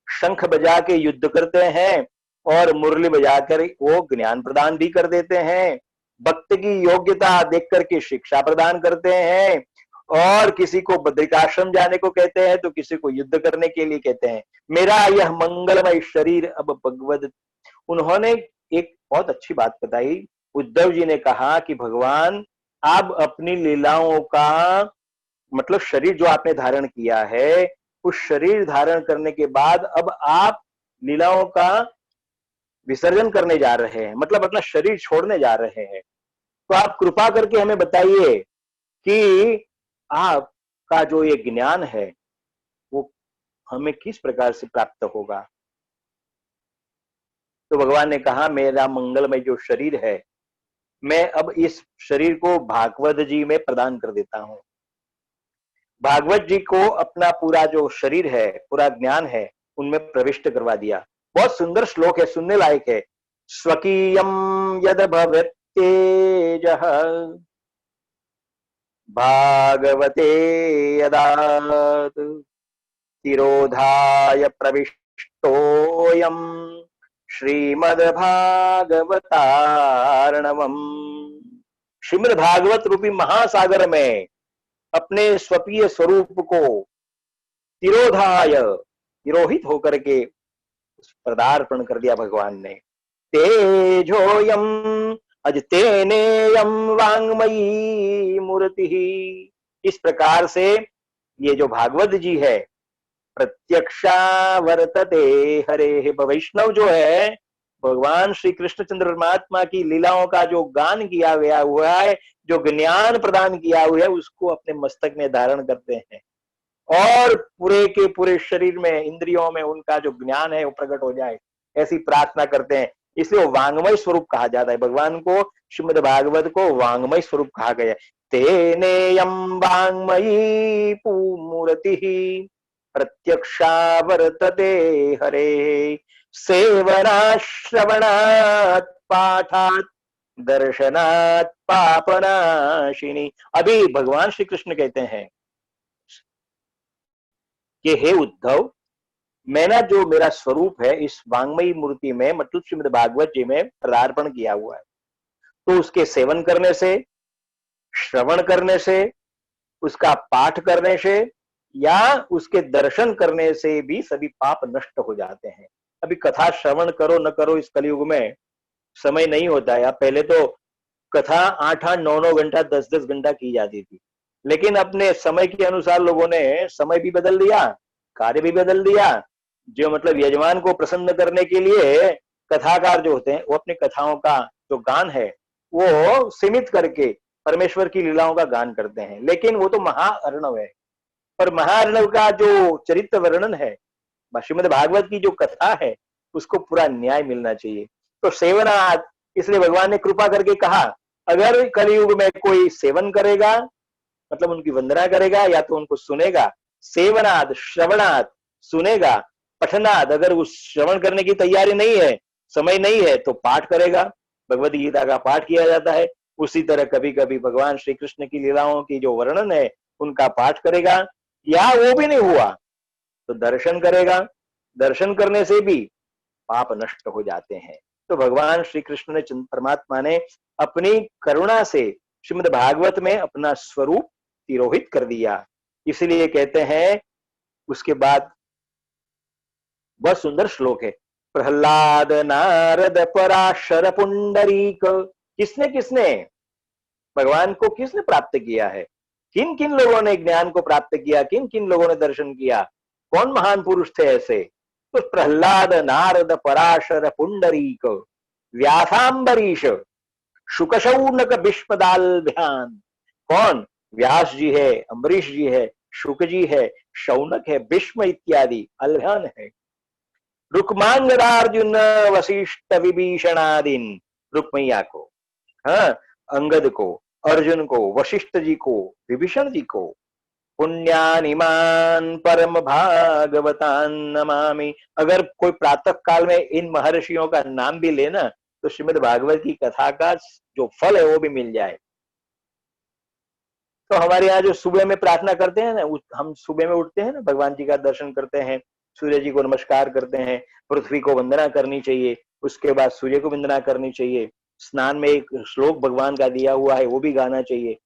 शंख बजा के युद्ध करते हैं और मुरली बजाकर वो ज्ञान प्रदान भी कर देते हैं। भक्त की योग्यता देख करके शिक्षा प्रदान करते हैं, और किसी को बद्रिकाश्रम जाने को कहते हैं तो किसी को युद्ध करने के लिए कहते हैं। मेरा यह मंगलमय शरीर अब भगवद। उन्होंने एक बहुत अच्छी बात बताई। उद्धव जी ने कहा कि भगवान आप अपनी लीलाओं का मतलब शरीर जो आपने धारण किया है, उस शरीर धारण करने के बाद अब आप लीलाओं का विसर्जन करने जा रहे हैं, मतलब अपना शरीर छोड़ने जा रहे हैं। तो आप कृपा करके हमें बताइए कि आपका जो ये ज्ञान है वो हमें किस प्रकार से प्राप्त होगा। तो भगवान ने कहा मेरा मंगलमय जो शरीर है मैं अब इस शरीर को भागवत जी में प्रदान कर देता हूं। भागवत जी को अपना पूरा जो शरीर है, पूरा ज्ञान है उनमें प्रविष्ट करवा दिया। बहुत सुंदर श्लोक है, सुनने लायक है। स्वकीयम यद भवेत्तेजः भागवते यदात् तिरोधाय प्रविष्टोऽयं श्रीमद्भागवतार्णवम्। श्रीमद् भागवत रूपी महासागर में अपने स्वकीय स्वरूप को तिरोधाय, तिरोहित होकर के पदार्पण कर दिया भगवान ने। तेजोयम अजतेनेयम वांगमयी मूर्ति। इस प्रकार से ये जो भागवत जी है प्रत्यक्षा वर्तते हरे। वैष्णव जो है भगवान श्री कृष्णचंद्र परमात्मा की लीलाओं का जो गान किया गया हुआ है, जो ज्ञान प्रदान किया हुआ है उसको अपने मस्तक में धारण करते हैं और पूरे के पूरे शरीर में, इंद्रियों में उनका जो ज्ञान है वो प्रकट हो जाए, ऐसी प्रार्थना करते हैं। इसलिए वांगमय स्वरूप कहा जाता है भगवान को। श्रीमद् भागवत को वांगमय स्वरूप कहा गया है। तेनेयम वांगमयी मूर्ति प्रत्यक्षा वर्तते हरे। सेवना श्रवणात् पाठात् दर्शनात् पापनाशिनी। अभी भगवान श्री कृष्ण कहते हैं कि हे उद्धव, मैं ना जो मेरा स्वरूप है इस वांग्मयी मूर्ति में मतलब श्रीमद् भागवत जी में पदार्पण किया हुआ है, तो उसके सेवन करने से, श्रवण करने से, उसका पाठ करने से या उसके दर्शन करने से भी सभी पाप नष्ट हो जाते हैं। अभी कथा श्रवण करो न करो, इस कलयुग में समय नहीं होता है। अब पहले तो कथा 8-8, 9-9 घंटा, 10-10 घंटा की जाती थी, लेकिन अपने समय के अनुसार लोगों ने समय भी बदल दिया, कार्य भी बदल दिया। जो मतलब यजमान को प्रसन्न करने के लिए कथाकार जो होते हैं वो अपनी कथाओं का जो गान है वो सीमित करके परमेश्वर की लीलाओं का गान करते हैं, लेकिन वो तो महाअर्णव है। पर महाअर्णव का जो चरित्र वर्णन है, श्रीमद् भागवत की जो कथा है, उसको पूरा न्याय मिलना चाहिए। तो सेवनात्, इसलिए भगवान ने कृपा करके कहा अगर कलयुग में कोई सेवन करेगा मतलब उनकी वंदना करेगा या तो उनको सुनेगा, सेवनाद श्रवणाद सुनेगा, पठनाद अगर उस श्रवण करने की तैयारी नहीं है, समय नहीं है, तो पाठ करेगा। भगवद गीता का पाठ किया जाता है। उसी तरह कभी कभी भगवान श्री कृष्ण की लीलाओं की जो वर्णन है उनका पाठ करेगा, या वो भी नहीं हुआ तो दर्शन करेगा। दर्शन करने से भी पाप नष्ट हो जाते हैं। तो भगवान श्री कृष्ण ने, परमात्मा ने अपनी करुणा से श्रीमद् भागवत में अपना स्वरूप तिरोहित कर दिया। इसलिए कहते हैं उसके बाद बहुत सुंदर श्लोक है, प्रहलाद नारद पराशर पुंडरीक। किसने किसने भगवान को किसने प्राप्त किया है, किन किन लोगों ने ज्ञान को प्राप्त किया, किन किन लोगों ने दर्शन किया, कौन महान पुरुष थे ऐसे? तो प्रहलाद नारद पराशर पुंडरीक व्यासांबरीश शुकशौनक भीष्मदाल्भ्यान। कौन? व्यास जी है, अम्बरीश जी है, शुक जी है, शौनक है, भीष्म इत्यादि अल्भ्यान है। रुक्मांगदार्जुन वशिष्ठ विभीषणादीन, रुक्मैया को, हाँ, अंगद को, अर्जुन को, वशिष्ठ जी को, विभीषण जी को, पुण्यानिमान परम भागवतान नमामि। अगर कोई प्रातः काल में इन महर्षियों का नाम भी लेना तो श्रीमद् भागवत की कथा का जो फल है वो भी मिल जाए। तो हमारे यहाँ जो सुबह में प्रार्थना करते हैं ना, हम सुबह में उठते हैं ना, भगवान जी का दर्शन करते हैं, सूर्य जी को नमस्कार करते हैं, पृथ्वी को वंदना करनी चाहिए, उसके बाद सूर्य को वंदना करनी चाहिए। स्नान में एक श्लोक भगवान का दिया हुआ है वो भी गाना चाहिए।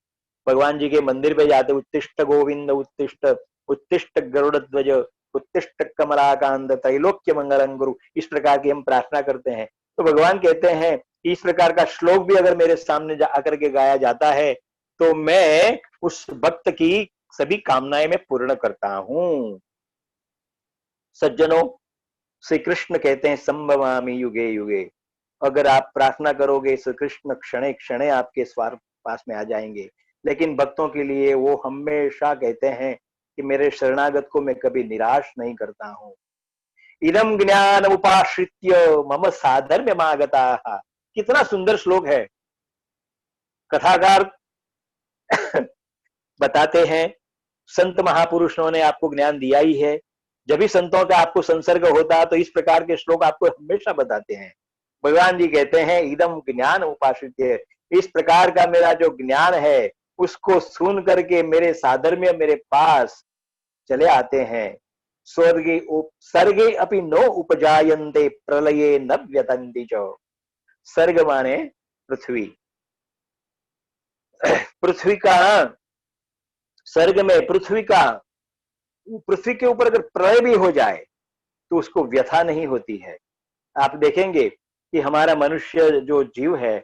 भगवान जी के मंदिर पे जाते उत्तिष्ठ गोविंद उत्तिष्ठ, उत्तिष्ठ गरुड़ ध्वज, उत्तिष्ठ कमलाकांत, त्रैलोक्य मंगलम गुरु, इस प्रकार की हम प्रार्थना करते हैं। तो भगवान कहते हैं इस प्रकार का श्लोक भी अगर मेरे सामने आकर के गाया जाता है तो मैं उस भक्त की सभी कामनाएं मैं पूर्ण करता हूं। सज्जनों, श्री कृष्ण कहते हैं संभवामि युगे युगे। अगर आप प्रार्थना करोगे श्री कृष्ण क्षणे क्षणे आपके स्वार पास में आ जाएंगे। लेकिन भक्तों के लिए वो हमेशा कहते हैं कि मेरे शरणागत को मैं कभी निराश नहीं करता हूं। इदम ज्ञान उपाश्रित्य मम साधर्म्य मागता। कितना सुंदर श्लोक है। कथाकार बताते हैं संत महापुरुषों ने आपको ज्ञान दिया ही है। जब भी संतों का आपको संसर्ग होता है तो इस प्रकार के श्लोक आपको हमेशा बताते हैं। भगवान जी कहते हैं इदम ज्ञान उपाश्रित्य, इस प्रकार का मेरा जो ज्ञान है उसको सुन करके मेरे साधर्म्य मेरे पास चले आते हैं। स्वर्गे सर्गे अपि नो उपजायन्ते प्रलये न व्यतन्ति च। सर्ग माने पृथ्वी, पृथ्वी का, सर्ग में पृथ्वी का, पृथ्वी के ऊपर अगर प्रलय भी हो जाए तो उसको व्यथा नहीं होती है। आप देखेंगे कि हमारा मनुष्य जो जीव है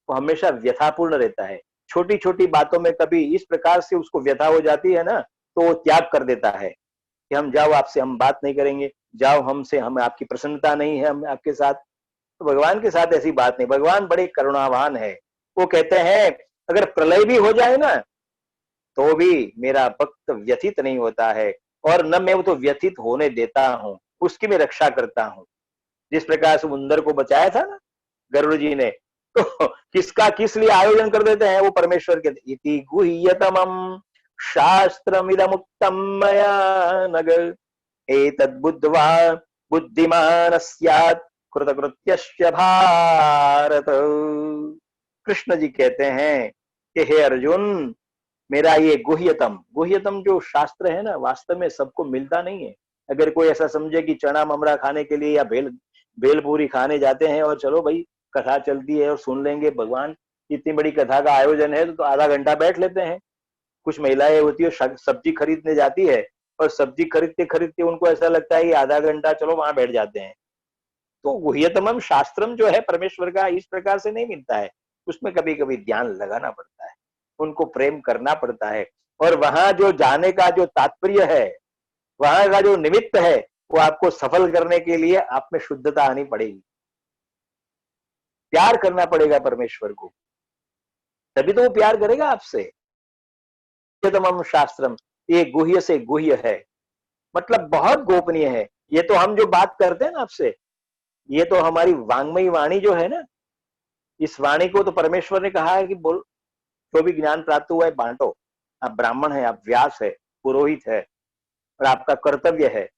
वो हमेशा व्यथापूर्ण रहता है। छोटी छोटी बातों में कभी इस प्रकार से उसको व्यथा हो जाती है ना तो वो त्याग कर देता है कि हम जाओ, आपसे हम बात नहीं करेंगे, जाओ हमसे, हम आपकी प्रसन्नता नहीं है हम आपके साथ। तो भगवान के साथ ऐसी बात नहीं, भगवान बड़े करुणावान है। वो कहते हैं अगर प्रलय भी हो जाए ना तो भी मेरा भक्त व्यथित नहीं होता है, और न मैं वो तो व्यथित होने देता हूं, उसकी मैं रक्षा करता हूं। जिस प्रकार समुद्र को बचाया था ना गरुड़ जी ने, तो किसका किस लिए आयोजन कर देते हैं वो परमेश्वर के। इति गुह्यतमं शास्त्रमिदमुक्तं मया नग एतद्बुद्ध्वा बुद्धिमान् स्यात् कृतकृत्यश्च भारत। कृष्ण जी कहते हैं कि हे अर्जुन, मेरा ये गुह्यतम, गुह्यतम जो शास्त्र है ना, वास्तव में सबको मिलता नहीं है। अगर कोई ऐसा समझे कि चना ममरा खाने के लिए या भेलपूरी खाने जाते हैं और चलो भाई कथा चलती है और सुन लेंगे, भगवान इतनी बड़ी कथा का आयोजन है तो आधा घंटा बैठ लेते हैं। कुछ महिलाएं होती है सब्जी खरीदने जाती है और सब्जी खरीदते खरीदते उनको ऐसा लगता है कि आधा घंटा चलो वहां बैठ जाते हैं। तो गुह्यतमम शास्त्रम जो है परमेश्वर का इस प्रकार से नहीं मिलता है। उसमें कभी कभी ध्यान लगाना पड़ता है, उनको प्रेम करना पड़ता है, और वहां जो जाने का जो तात्पर्य है, वहां का जो निमित्त है, वो आपको सफल करने के लिए आप में शुद्धता आनी पड़ेगी, प्यार करना पड़ेगा परमेश्वर को, तभी तो वो प्यार करेगा आपसे। गुह्यतमम शास्त्रम, ये गुह्य से गुह्य है, मतलब बहुत गोपनीय है। ये तो हम जो बात करते हैं ना आपसे, ये तो हमारी वांग्मयी वाणी जो है ना, इस वाणी को तो परमेश्वर ने कहा है कि बोल, जो भी ज्ञान प्राप्त हुआ है बांटो। आप ब्राह्मण है, आप व्यास है, पुरोहित है, और आपका कर्तव्य है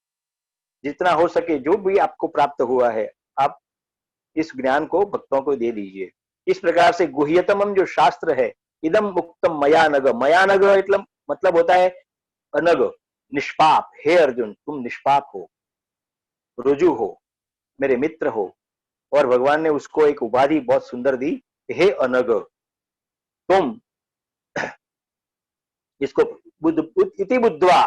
जितना हो सके जो भी आपको प्राप्त हुआ है आप इस ज्ञान को भक्तों को दे दीजिए। इस प्रकार से गुह्यतमम जो शास्त्र है, इदम मुक्तम मया नग, मया नग मतलब होता है अनग, निष्पाप। हे अर्जुन, तुम निष्पाप हो, रुजु हो, मेरे मित्र हो। और भगवान ने उसको एक उपाधि बहुत सुंदर दी, हे अनग, तुम इसको बुद्ध इति बुद्धवा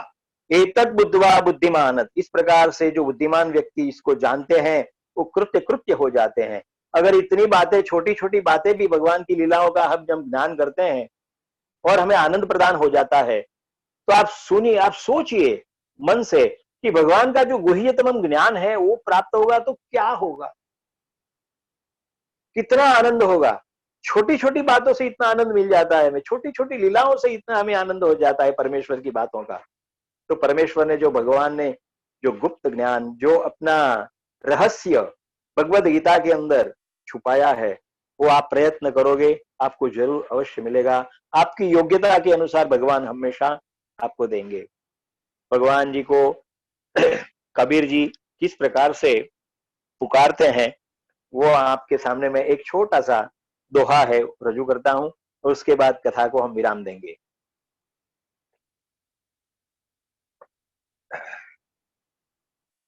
एतत् बुद्धवा बुद्धिमान, इस प्रकार से जो बुद्धिमान व्यक्ति इसको जानते हैं वो कृत्य कृत्य हो जाते हैं। अगर इतनी बातें, छोटी छोटी बातें भी भगवान की लीलाओं का हम जब ज्ञान करते हैं और हमें आनंद प्रदान हो जाता है, तो आप सुनिए, आप सोचिए मन से कि भगवान का जो गुह्यतम ज्ञान है वो प्राप्त होगा तो क्या होगा, कितना आनंद होगा। छोटी छोटी बातों से इतना आनंद मिल जाता है हमें, छोटी छोटी लीलाओं से इतना हमें आनंद हो जाता है परमेश्वर की बातों का। तो परमेश्वर ने जो, भगवान ने जो गुप्त ज्ञान, जो अपना रहस्य भगवद गीता के अंदर छुपाया है, वो आप प्रयत्न करोगे आपको जरूर अवश्य मिलेगा। आपकी योग्यता के अनुसार भगवान हमेशा आपको देंगे। भगवान जी को कबीर जी किस प्रकार से पुकारते हैं वो आपके सामने में एक छोटा सा दोहा है रजू करता हूं, और उसके बाद कथा को हम विराम देंगे।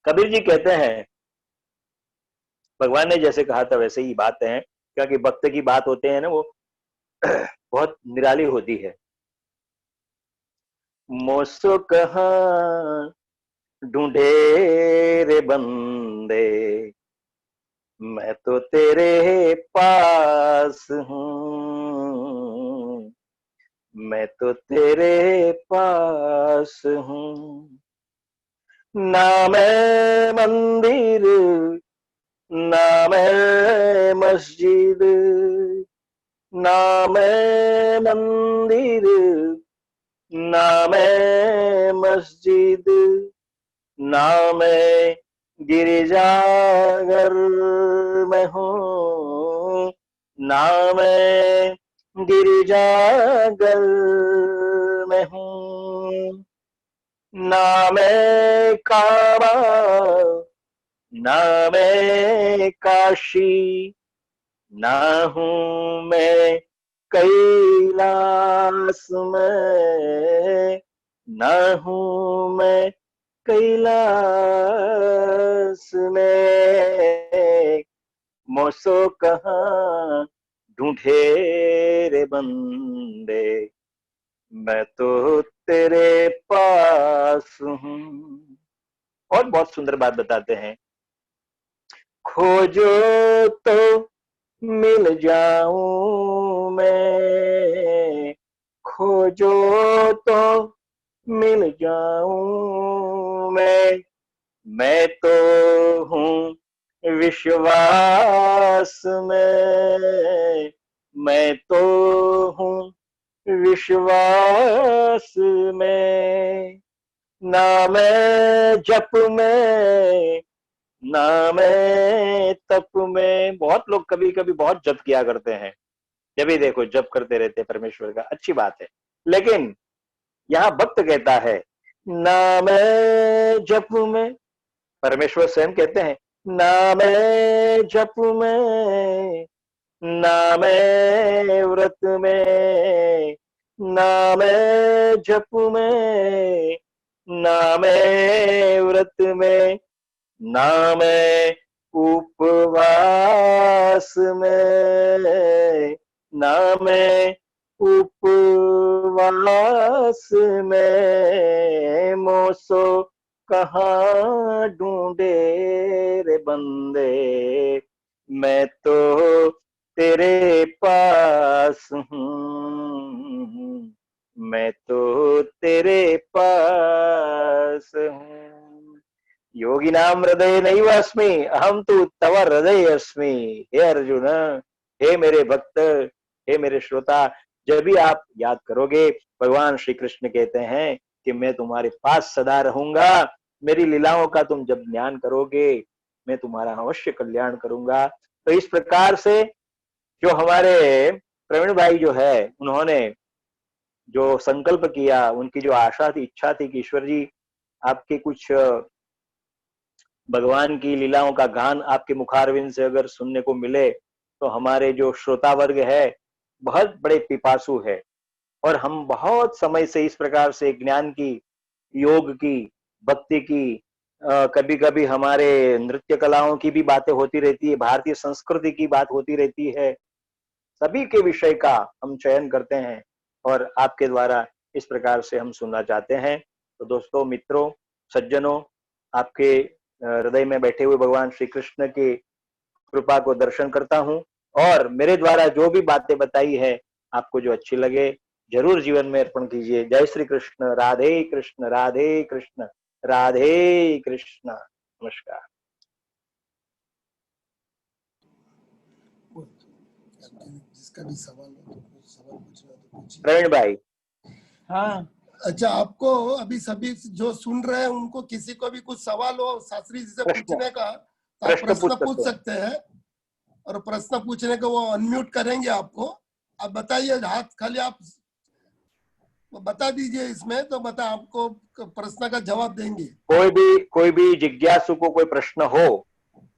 कबीर जी कहते हैं, भगवान ने जैसे कहा था वैसे ही बात है, क्योंकि भक्त की बात होते हैं ना वो बहुत निराली होती है। मोसो कहाँ ढूंढे रे बंदे, मैं तो तेरे पास हूँ, मैं तो तेरे पास हूँ। ना मैं मंदिर, ना मैं मस्जिद, ना मैं मंदिर, ना मैं मस्जिद, ना मैं गिरजाघर में हूँ, ना मैं गिरजाघर में हूँ, ना मैं काबा, ना मैं काशी, ना हूँ मैं कैलाश में, ना हूँ मैं कैलाश में। मोसो कहाँ ढूंढे रे बंदे, मैं तो तेरे पास हूँ। और बहुत सुंदर बात बताते हैं, खोजो तो मिल जाऊं मैं, खोजो तो मिल जाऊं मैं तो हूँ विश्वास में, मैं तो हूँ विश्वास में। ना मैं जप में, ना मैं तप में। बहुत लोग कभी कभी बहुत जप किया करते हैं, जब भी देखो जप करते रहते हैं परमेश्वर का, अच्छी बात है, लेकिन यहाँ भक्त कहता है ना मैं जप में, परमेश्वर स्वयं कहते हैं ना मैं जप में, ना मैं व्रत में, ना मैं जप में, ना मैं व्रत में, ना मैं उपवास में, ना मैं उपवास में, मोसो कहाँ ढूंढे रे बंदे, मैं तो तेरे पास हूँ, मैं तो तेरे पास हूँ। योगिनां हृदय नैव अस्मि, अहम तो तव हृदय अस्मि। हे अर्जुन, हे मेरे भक्त, हे मेरे श्रोता, जब भी आप याद करोगे, भगवान श्री कृष्ण कहते हैं कि मैं तुम्हारे पास सदा रहूंगा। मेरी लीलाओं का तुम जब ज्ञान करोगे, मैं तुम्हारा अवश्य कल्याण करूंगा। तो इस प्रकार से जो हमारे प्रवीण भाई जो है, उन्होंने जो संकल्प किया, उनकी जो आशा थी, इच्छा थी कि ईश्वर जी आपके कुछ भगवान की लीलाओं का गान आपके मुखारविंद से अगर सुनने को मिले, तो हमारे जो श्रोता वर्ग है बहुत बड़े पिपासु है, और हम बहुत समय से इस प्रकार से ज्ञान की, योग की, भक्ति की, कभी कभी हमारे नृत्य कलाओं की भी बातें होती रहती है, भारतीय संस्कृति की बात होती रहती है, सभी के विषय का हम चयन करते हैं और आपके द्वारा इस प्रकार से हम सुनना चाहते हैं। तो दोस्तों, मित्रों, सज्जनों, आपके हृदय में बैठे हुए भगवान श्री कृष्ण की कृपा को दर्शन करता हूँ, और मेरे द्वारा जो भी बातें बताई है, आपको जो अच्छी लगे, जरूर जीवन में अर्पण कीजिए। जय श्री कृष्ण, राधे कृष्ण, राधे कृष्ण, राधे कृष्ण। नमस्कार। जिसका भी सवाल हो, तो कुछ सवाल पूछना तो पूछिए। प्रवीण भाई। हाँ, अच्छा, आपको अभी सभी जो सुन रहे हैं उनको किसी को भी कुछ सवाल हो शास्त्री जी से प्रश्न पूछने का, तो आप प्रश्न पूछ सकते हैं, और प्रश्न पूछने को वो अनम्यूट करेंगे आपको। आप बताइए, हाथ खाली आप बता दीजिए इसमें, तो बता आपको प्रश्न का जवाब देंगे। कोई भी जिज्ञासु को कोई प्रश्न हो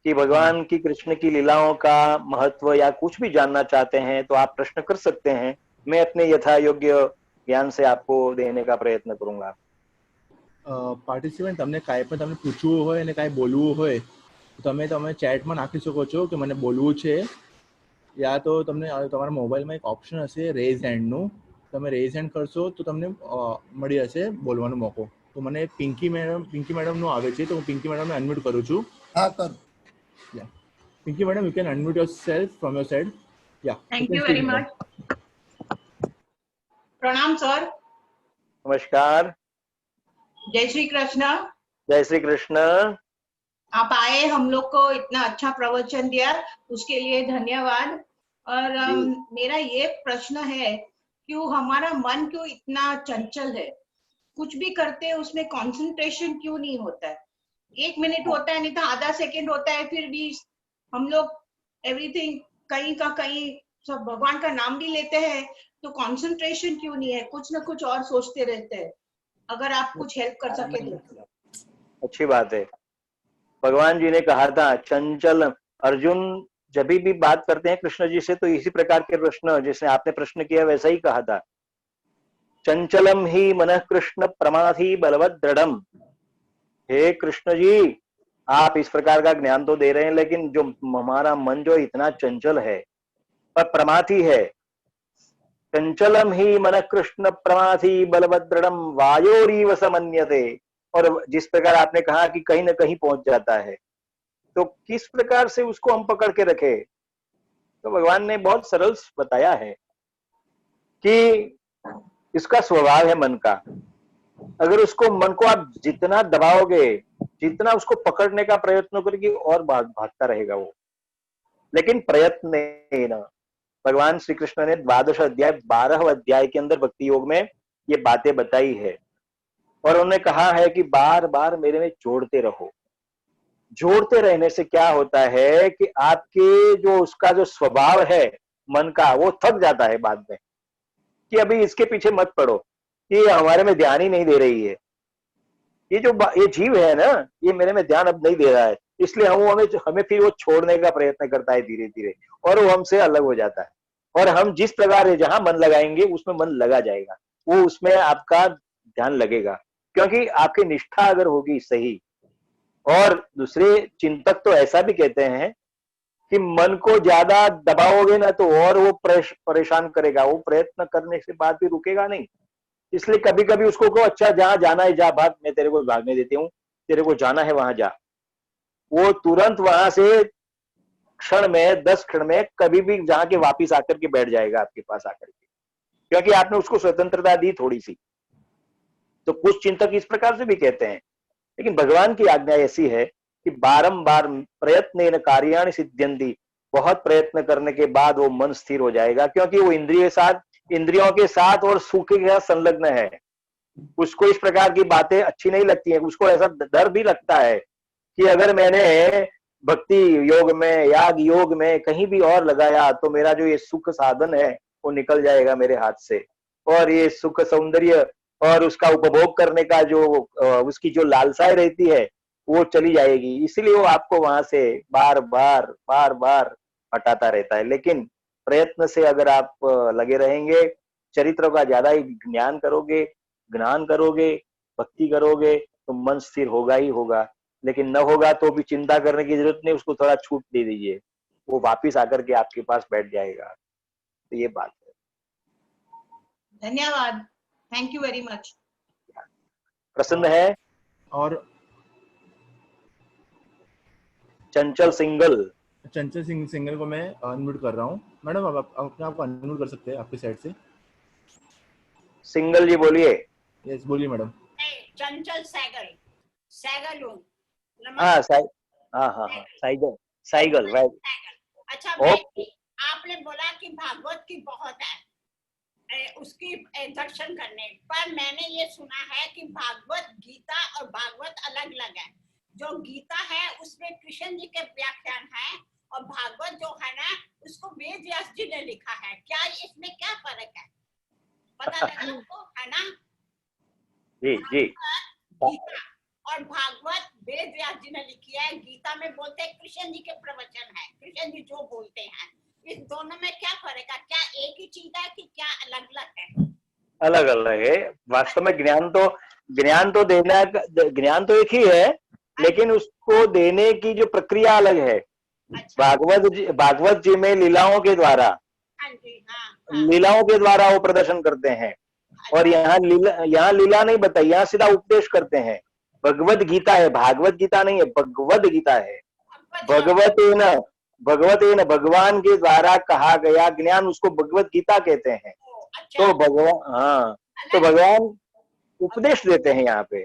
कि भगवान की, कृष्ण की लीलाओं का महत्व या कुछ भी जानना चाहते हैं, तो आप प्रश्न कर सकते हैं। मैं अपने यथा योग्य ज्ञान से आपको देने का प्रयत्न करूंगा। પાર્ટિસિપન્ટ તમને કાંઈ પણ તમને પૂછવું હોય અને કાંઈ બોલવું હોય તો તમે ચેટમાં નાખી શકો છો કે મને બોલવું છે, યા તો તમને તમારા મોબાઈલમાં એક ઓપ્શન હશે રેઝ હેન્ડનું, તમે રેઝ હેન્ડ કરશો તો તમને મળી જશે બોલવાનો મોકો. તો મને પિંકી મેડમનું આવે છે, તો હું પિંકી મેડમને અનમ્યુટ કરું છું. हाँ कर। Yeah Pinky madam, you can unmute yourself from your side. Yeah thank you very much. प्रणाम सर। नमस्कार। जय श्री कृष्ण। जय श्री कृष्ण। आप आए, हम लोग को इतना अच्छा प्रवचन दिया, उसके लिए धन्यवाद। और मेरा ये प्रश्न है, क्यों हमारा मन क्यों इतना चंचल है? कुछ भी करते हैं उसमें कंसंट्रेशन क्यों नहीं होता है? 1 मिनट होता है, नहीं तो आधा सेकंड होता है, फिर भी हम लोग एवरीथिंग कहीं का कहीं सब भगवान का नाम भी लेते हैं, तो कंसंट्रेशन क्यों नहीं है? कुछ ना कुछ और सोचते रहते हैं। अगर आप कुछ हेल्प कर सके तो। अच्छी बात है। भगवान जी ने कहा था चंचल, अर्जुन जब भी बात करते हैं कृष्ण जी से, तो इसी प्रकार के प्रश्न जैसे आपने प्रश्न किया वैसा ही कहा था। चंचलम ही मनः कृष्ण प्रमाथि बलवत दृढ़म। हे कृष्ण जी, आप इस प्रकार का ज्ञान तो दे रहे हैं, लेकिन जो हमारा मन जो इतना चंचल है और प्रमाथी है, चंचलम ही मन कृष्ण प्रमाथि बलवत दृढ़म वायोरीव समन्यते, और जिस प्रकार आपने कहा कि कहीं ना कहीं पहुंच जाता है, तो किस प्रकार से उसको हम पकड़ के रखे? तो भगवान ने बहुत सरल बताया है कि इसका स्वभाव है मन का। अगर उसको, मन को आप जितना दबाओगे, जितना उसको पकड़ने का प्रयत्न करोगे, और भागता रहेगा वो। लेकिन प्रयत्न नहीं ना, भगवान श्री कृष्ण ने 12 अध्याय 12 अध्याय के अंदर भक्ति योग में ये बातें बताई है, और उन्होंने कहा है कि बार बार मेरे में जोड़ते रहो। जोड़ते रहने से क्या होता है कि आपके जो उसका जो स्वभाव है मन का, वो थक जाता है बाद में, कि अभी इसके पीछे मत पड़ो, कि हमारे में ध्यान ही नहीं दे रही है, ये जो ये जीव है ना, ये मेरे में ध्यान अब नहीं दे रहा है, इसलिए हमें हमें फिर वो छोड़ने का प्रयत्न करता है धीरे धीरे, और वो हमसे अलग हो जाता है। और हम जिस प्रकार है जहां मन लगाएंगे उसमें मन लगा जाएगा, वो उसमें आपका ध्यान लगेगा, क्योंकि आपकी निष्ठा अगर होगी सही। और दूसरे चिंतक तो ऐसा भी कहते हैं कि मन को ज्यादा दबाओगे ना तो और वो परेशान करेगा, वो प्रयत्न करने से बाद भी रुकेगा नहीं। इसलिए कभी कभी उसको कहो, अच्छा जहां जाना है जा, भाग, मैं तेरे को भागने देती हूँ, तेरे को जाना है वहां जा। वो तुरंत वहां से क्षण में 10 क्षण में कभी भी जहां के वापिस आकर के बैठ जाएगा आपके पास आकर के, क्योंकि आपने उसको स्वतंत्रता दी थोड़ी सी। तो कुछ चिंतक इस प्रकार से भी कहते हैं, लेकिन भगवान की आज्ञा ऐसी है कि बारंबार प्रयत्न कार्याणि सिद्ध्यन्ति, बहुत प्रयत्न करने के बाद वो मन स्थिर हो जाएगा, क्योंकि वो इंद्रियों के साथ और सुख के साथ संलग्न है। उसको इस प्रकार की बातें अच्छी नहीं लगती हैं, उसको ऐसा डर भी लगता है कि अगर मैंने भक्ति योग में, याग योग में कहीं भी और लगाया तो मेरा जो ये सुख साधन है वो निकल जाएगा मेरे हाथ से, और ये सुख सौंदर्य और उसका उपभोग करने का जो उसकी जो लालसाएं रहती है वो चली जाएगी। इसलिए वो आपको वहां से बार बार हटाता रहता है। लेकिन प्रयत्न से अगर आप लगे रहेंगे, चरित्र का ज्यादा ही ज्ञान करोगे, भक्ति करोगे, तो मन स्थिर होगा ही होगा। लेकिन न होगा तो भी चिंता करने की जरूरत नहीं, उसको थोड़ा छूट दे दीजिए, वो वापिस आकर के आपके पास बैठ जाएगा। तो ये बात है। धन्यवाद, थैंक यू वेरी मच। प्रसन्न है और चंचल सिंगल को मैं अनम्यूट कर रहा हूँ। मैडम आप अपने आप को अनम्यूट कर सकते हैं आपकी साइड से। सिंगल जी बोलिए। यस बोलिए मैडम। चंचल सैगल हूँ। हाँ साइगल राइट। अच्छा भाई, आपने बोला कि भागवत की बहुत है उसकी दर्शन करने, पर मैंने ये सुना है कि भागवत गीता और भागवत अलग अलग है। जो गीता है उसमें कृष्ण जी के व्याख्यान है, और भागवत जो है ना उसको वेद व्यास जी ने लिखा है। क्या इसमें क्या फर्क है, पता लगा आपको, है ना? जी जी। गीता और भागवत वेद व्यास जी ने लिखी है। गीता में बोलते हैं कृष्ण जी के प्रवचन है, कृष्ण जी जो बोलते हैं। इस दोनों में क्या फर्क है? क्या एक ही चीज है कि क्या अलग अलग है? अलग अलग है। वास्तव में ज्ञान तो एक ही है, लेकिन उसको देने की जो प्रक्रिया अलग है। अच्छा। भागवत जी में लीलाओं के द्वारा, लीलाओं के द्वारा वो प्रदर्शन करते हैं। और यहाँ लीला नहीं बताई, यहाँ सीधा उपदेश करते हैं। भगवत गीता है, भागवत गीता नहीं है, भगवत गीता है। भगवतेन भगवान के द्वारा कहा गया ज्ञान, उसको भगवत गीता कहते हैं। तो भगवान उपदेश देते हैं यहाँ पे।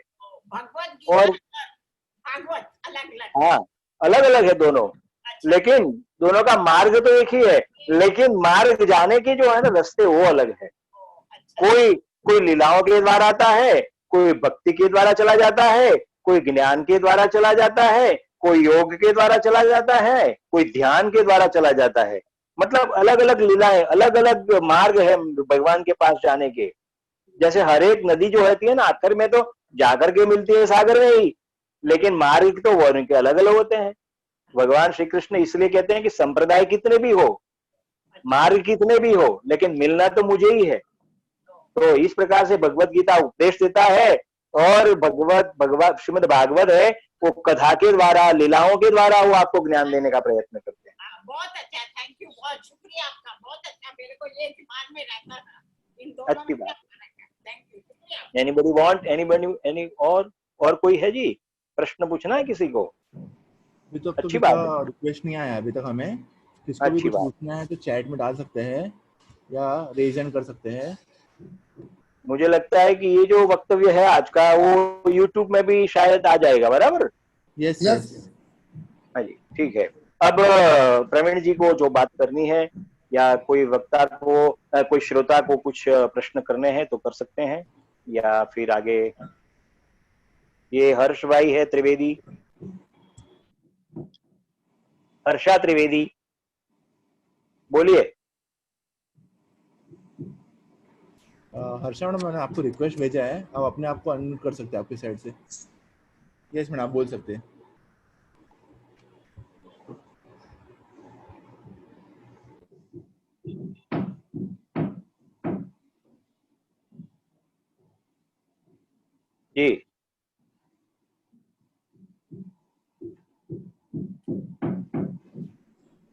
और भागवत अलग अलग, हाँ अलग अलग है दोनों, लेकिन दोनों का मार्ग तो एक ही है, लेकिन मार्ग जाने के जो है ना रास्ते वो अलग है। कोई लीलाओं के द्वारा आता है, कोई भक्ति के द्वारा चला जाता है, कोई ज्ञान के द्वारा चला जाता है, कोई योग के द्वारा चला जाता है, कोई ध्यान के द्वारा चला जाता है। मतलब अलग अलग लीलाएं, अलग अलग मार्ग है भगवान के पास जाने के। जैसे हर एक नदी जो होती है ना, आखिर में तो जाकर के मिलती है सागर में ही, लेकिन मार्ग तो वो उनके अलग अलग होते हैं। भगवान श्री कृष्ण इसलिए कहते हैं कि संप्रदाय कितने भी हो, मार्ग कितने भी हो, लेकिन मिलना तो मुझे ही है। तो इस प्रकार से भगवत गीता उपदेश देता है, और भगवत श्रीमद् भागवत है वो कथा के द्वारा, लीलाओं के द्वारा वो आपको ज्ञान देने का प्रयत्न करते हैं। बहुत अच्छा, थैंक यू, बहुत शुक्रिया आपका, बहुत अच्छा। मेरे को ये दिमाग में रहता था, इन दोनों अच्छी में बात। थैंक यू, शुक्रिया। एनीबॉडी वांट एनी और कोई है जी, प्रश्न पूछना है किसी को? अभी तक तो अच्छी बात है। रिक्वेस्ट नहीं आया अभी तक हमें। किसको भी कुछ पूछना है तो चैट में डाल सकते हैं या रेज हैंड कर सकते हैं। मुझे लगता है कि ये जो वक्तव्य है आज का वो YouTube में भी शायद आ जाएगा, बराबर? यस हाँ जी, ठीक है। अब प्रवीण जी को जो बात करनी है, या कोई वक्ता को, कोई श्रोता को कुछ प्रश्न करने हैं तो कर सकते हैं, या फिर आगे ये हर्ष भाई है त्रिवेदी, हर्षा त्रिवेदी, बोलिए। हर्षा मैडम, मैंने आपको रिक्वेस्ट भेजा है, आप अपने आप को अनम्यूट कर सकते हैं आपकी साइड से। यस मैडम, आप बोल सकते हैं। जी।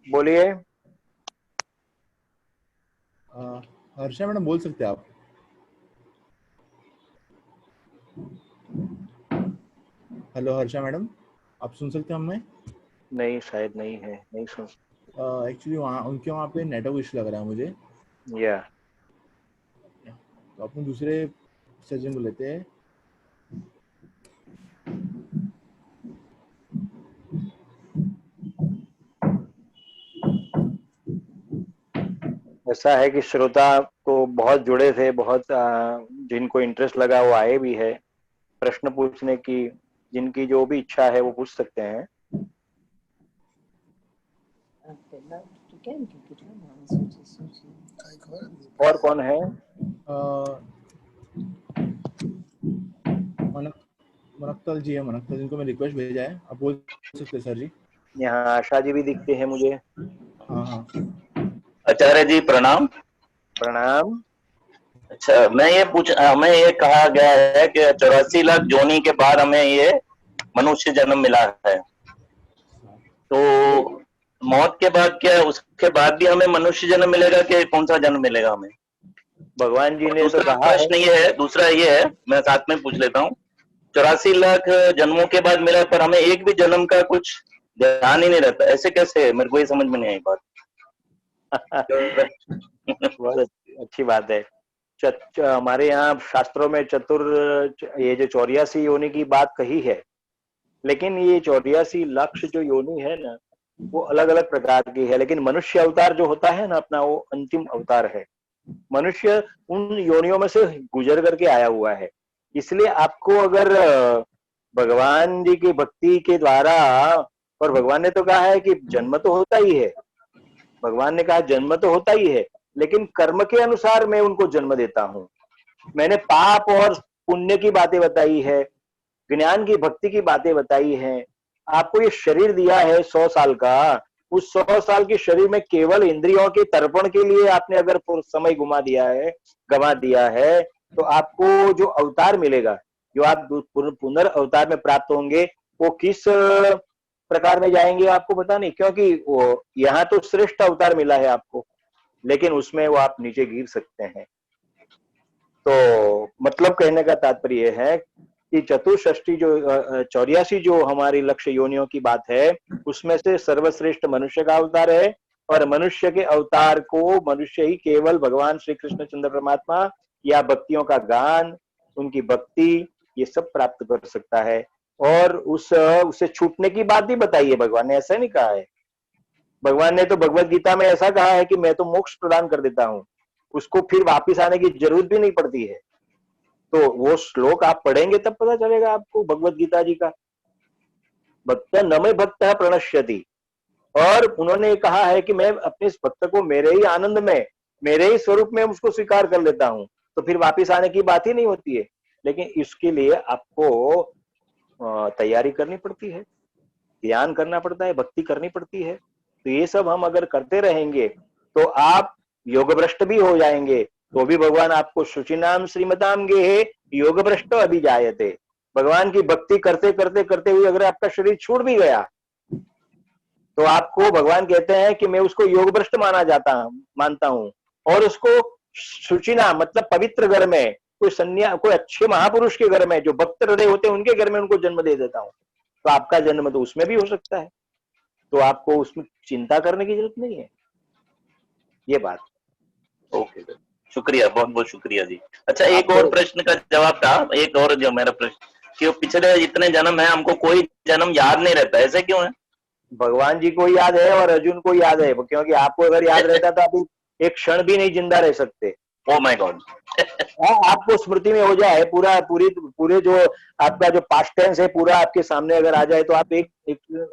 बोलिए। हर्षा मैडम बोल सकते हैं आप? हेलो हर्षा मैडम, आप सुन सकते हैं हमें? नहीं, शायद नहीं है, नहीं सुन। एक्चुअली उनके वहाँ पे नेटवर्क इशू लग रहा है मुझे, या तो अपन दूसरे सज्जन को लेते हैं। ऐसा है कि श्रोता तो बहुत जुड़े थे, बहुत जिनको इंटरेस्ट लगा वो आए भी है प्रश्न पूछने की। जिनकी जो भी इच्छा है वो पूछ सकते हैं। और कौन है? मनक्तल जी है, मनक्तल जिनको मैं रिक्वेस्ट भेजा है, आप बोल सकते हैं सर जी। यहाँ आशा जी भी दिखते हैं मुझे। हाँ हाँ। आचार्य जी प्रणाम। प्रणाम। अच्छा, हमें ये कहा गया है कि 84 लाख जोनी के बाद हमें ये मनुष्य जन्म मिला है, तो मौत के बाद क्या उसके बाद भी हमें मनुष्य जन्म मिलेगा कि कौन सा जन्म मिलेगा हमें? भगवान जी और ने तो दूसरा कहा है। प्रश्न ये है, दूसरा ये है, मैं साथ में पूछ लेता हूँ। 84 लाख जन्मों के बाद मिला, पर हमें एक भी जन्म का कुछ ध्यान ही नहीं रहता, ऐसे कैसे? मेरे को ये समझ में नहीं आई बात। बहुत अच्छी बात है। हमारे यहाँ शास्त्रों में ये जो 84 योनि की बात कही है, लेकिन ये 84 लक्ष जो योनि है ना, वो अलग अलग प्रकार की है। लेकिन मनुष्य अवतार जो होता है ना अपना, वो अंतिम अवतार है। मनुष्य उन योनियों में से गुजर करके आया हुआ है। इसलिए आपको अगर भगवान जी की भक्ति के द्वारा, और भगवान ने तो कहा है कि जन्म तो होता ही है, भगवान ने कहा जन्म तो होता ही है, लेकिन कर्म के अनुसार मैं उनको जन्म देता हूँ। मैंने पाप और पुण्य की बातें बताई है, ज्ञान की भक्ति की बातें बताई हैं। आपको ये शरीर दिया है 100 साल का, उस 100 साल के शरीर में केवल इंद्रियों के तर्पण के लिए आपने अगर समय गंवा दिया है, तो आपको जो अवतार मिलेगा, जो आप पुनर्अवतार में प्राप्त होंगे, वो किस प्रकार में जाएंगे आपको पता नहीं, क्योंकि वो यहाँ तो श्रेष्ठ अवतार मिला है आपको, लेकिन उसमें वो आप नीचे गिर सकते हैं। तो मतलब कहने का तात्पर्य है कि चतुष्षष्टि जो 84 जो हमारी लक्ष्य योनियों की बात है, उसमें से सर्वश्रेष्ठ मनुष्य का अवतार है। और मनुष्य के अवतार को मनुष्य ही केवल भगवान श्री कृष्ण चंद्र परमात्मा या भक्तियों का गान, उनकी भक्ति, ये सब प्राप्त कर सकता है। और उससे छूटने की बात भी बताई है भगवान ने, ऐसा नहीं कहा है। भगवान ने तो भगवत गीता में ऐसा कहा है कि मैं तो मोक्ष प्रदान कर देता हूँ, उसको फिर वापिस आने की जरूरत भी नहीं पड़ती है। तो वो श्लोक आप पढ़ेंगे तब पता चलेगा आपको भगवत गीता जी का। भक्त न मे भक्त प्रणश्यति, और उन्होंने कहा है कि मैं अपने इस भक्त को मेरे ही आनंद में, मेरे ही स्वरूप में उसको स्वीकार कर लेता हूं, तो फिर वापिस आने की बात ही नहीं होती है। लेकिन इसके लिए आपको तैयारी करनी पड़ती है, ध्यान करना पड़ता है, भक्ति करनी पड़ती है। तो ये सब हम अगर करते रहेंगे तो आप योग भ्रष्ट भी हो जाएंगे, तो भी भगवान आपको शुचिनाम श्रीमताम गेहे योग भ्रष्ट अभिजायते, भगवान की भक्ति करते करते करते हुए अगर आपका शरीर छूट भी गया, तो आपको भगवान कहते हैं कि मैं उसको योग भ्रष्ट मानता हूं, और उसको शुचिना मतलब पवित्र घर में, कोई अच्छे महापुरुष के घर में, जो भक्त हृदय होते हैं उनके घर में उनको जन्म दे देता हूं। तो आपका जन्म तो उसमें भी हो सकता है, तो आपको उसमें चिंता करने की जरूरत नहीं है। ये बात। ओके सर, शुक्रिया, बहुत बहुत शुक्रिया जी। अच्छा, एक और प्रश्न का जवाब था, एक और जो मेरा प्रश्न कि पिछले जितने जन्म है हमको कोई जन्म याद नहीं रहता, ऐसे क्यों है? भगवान जी को याद है और अर्जुन को याद है, क्योंकि आपको अगर याद रहता तो आप एक क्षण भी नहीं जिंदा रह सकते। Oh my God. आपको स्मृति में हो जाए पूरे जो आपका जो पास्ट टेंस है पूरा आपके सामने अगर आ जाए, तो आप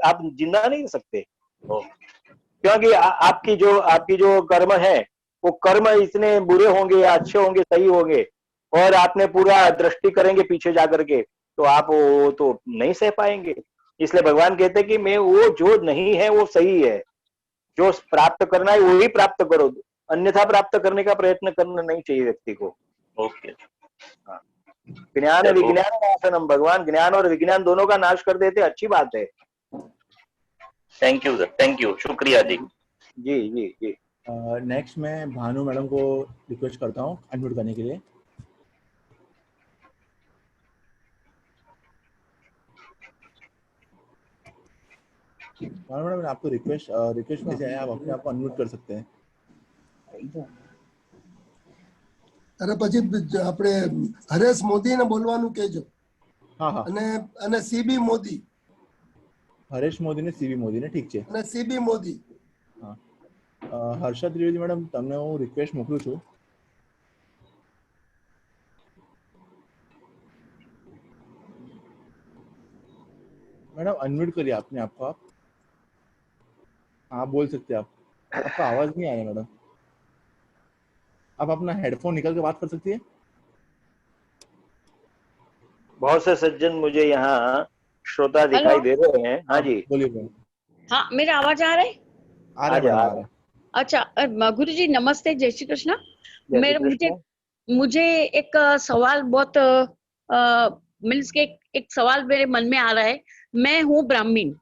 आप जिंदा नहीं रह सकते। क्योंकि आपकी जो कर्म है, वो कर्म इतने बुरे होंगे या अच्छे होंगे, सही होंगे, और आपने पूरा दृष्टि करेंगे पीछे जाकर के, तो आप वो तो नहीं सह पाएंगे। इसलिए भगवान कहते हैं कि मैं वो जो नहीं है वो सही है, जो प्राप्त करना है वही प्राप्त करो, अन्यथा प्राप्त करने का प्रयत्न करना नहीं चाहिए व्यक्ति को। ओके। हाँ। ज्ञान चलो। विज्ञान नाशनम, भगवान ज्ञान और विज्ञान दोनों का नाश कर देते, अच्छी बात है। Thank you sir, thank you, शुक्रिया जी। जी जी जी। नेक्स्ट मैं भानु मैडम को रिक्वेस्ट करता हूँ अनम्यूट करने के लिए। भानु मैडम आपको रिक्वेस्ट भेजा है, आप अपने आप को अनम्यूट कर सकते हैं। અરે પછી આપણે હરેશ મોદીને બોલવાનું કહેજો હા હા, અને સીબી મોદી હરેશ મોદી ને સીવી મોદી ને, ઠીક છે। અને સીબી મોદી હા, હર્ષદ ત્રિવેદી મેડમ તમને હું રિક્વેસ્ટ મોકલું છું। मैडम अनम्यूट करिए आपने आपको, आप बोल सकते हैं। आप आपका आवाज नहीं आ रहा मैडम, आप अपना हेडफोन निकल के बात कर सकती है। बहुत से सज्जन मुझे यहाँ श्रोता दिखाई दे रहे हैं। हाँ जी, बोलिए मैडम। हाँ, मेरा आवाज आ रहा है? आ रहा है मैडम, आ रहा है। अच्छा, गुरु जी नमस्ते, जय श्री कृष्ण। जय श्री कृष्ण। मुझे एक सवाल बहुत मीन्स के एक सवाल मेरे मन में आ रहा है। मैं हूँ ब्राह्मीण,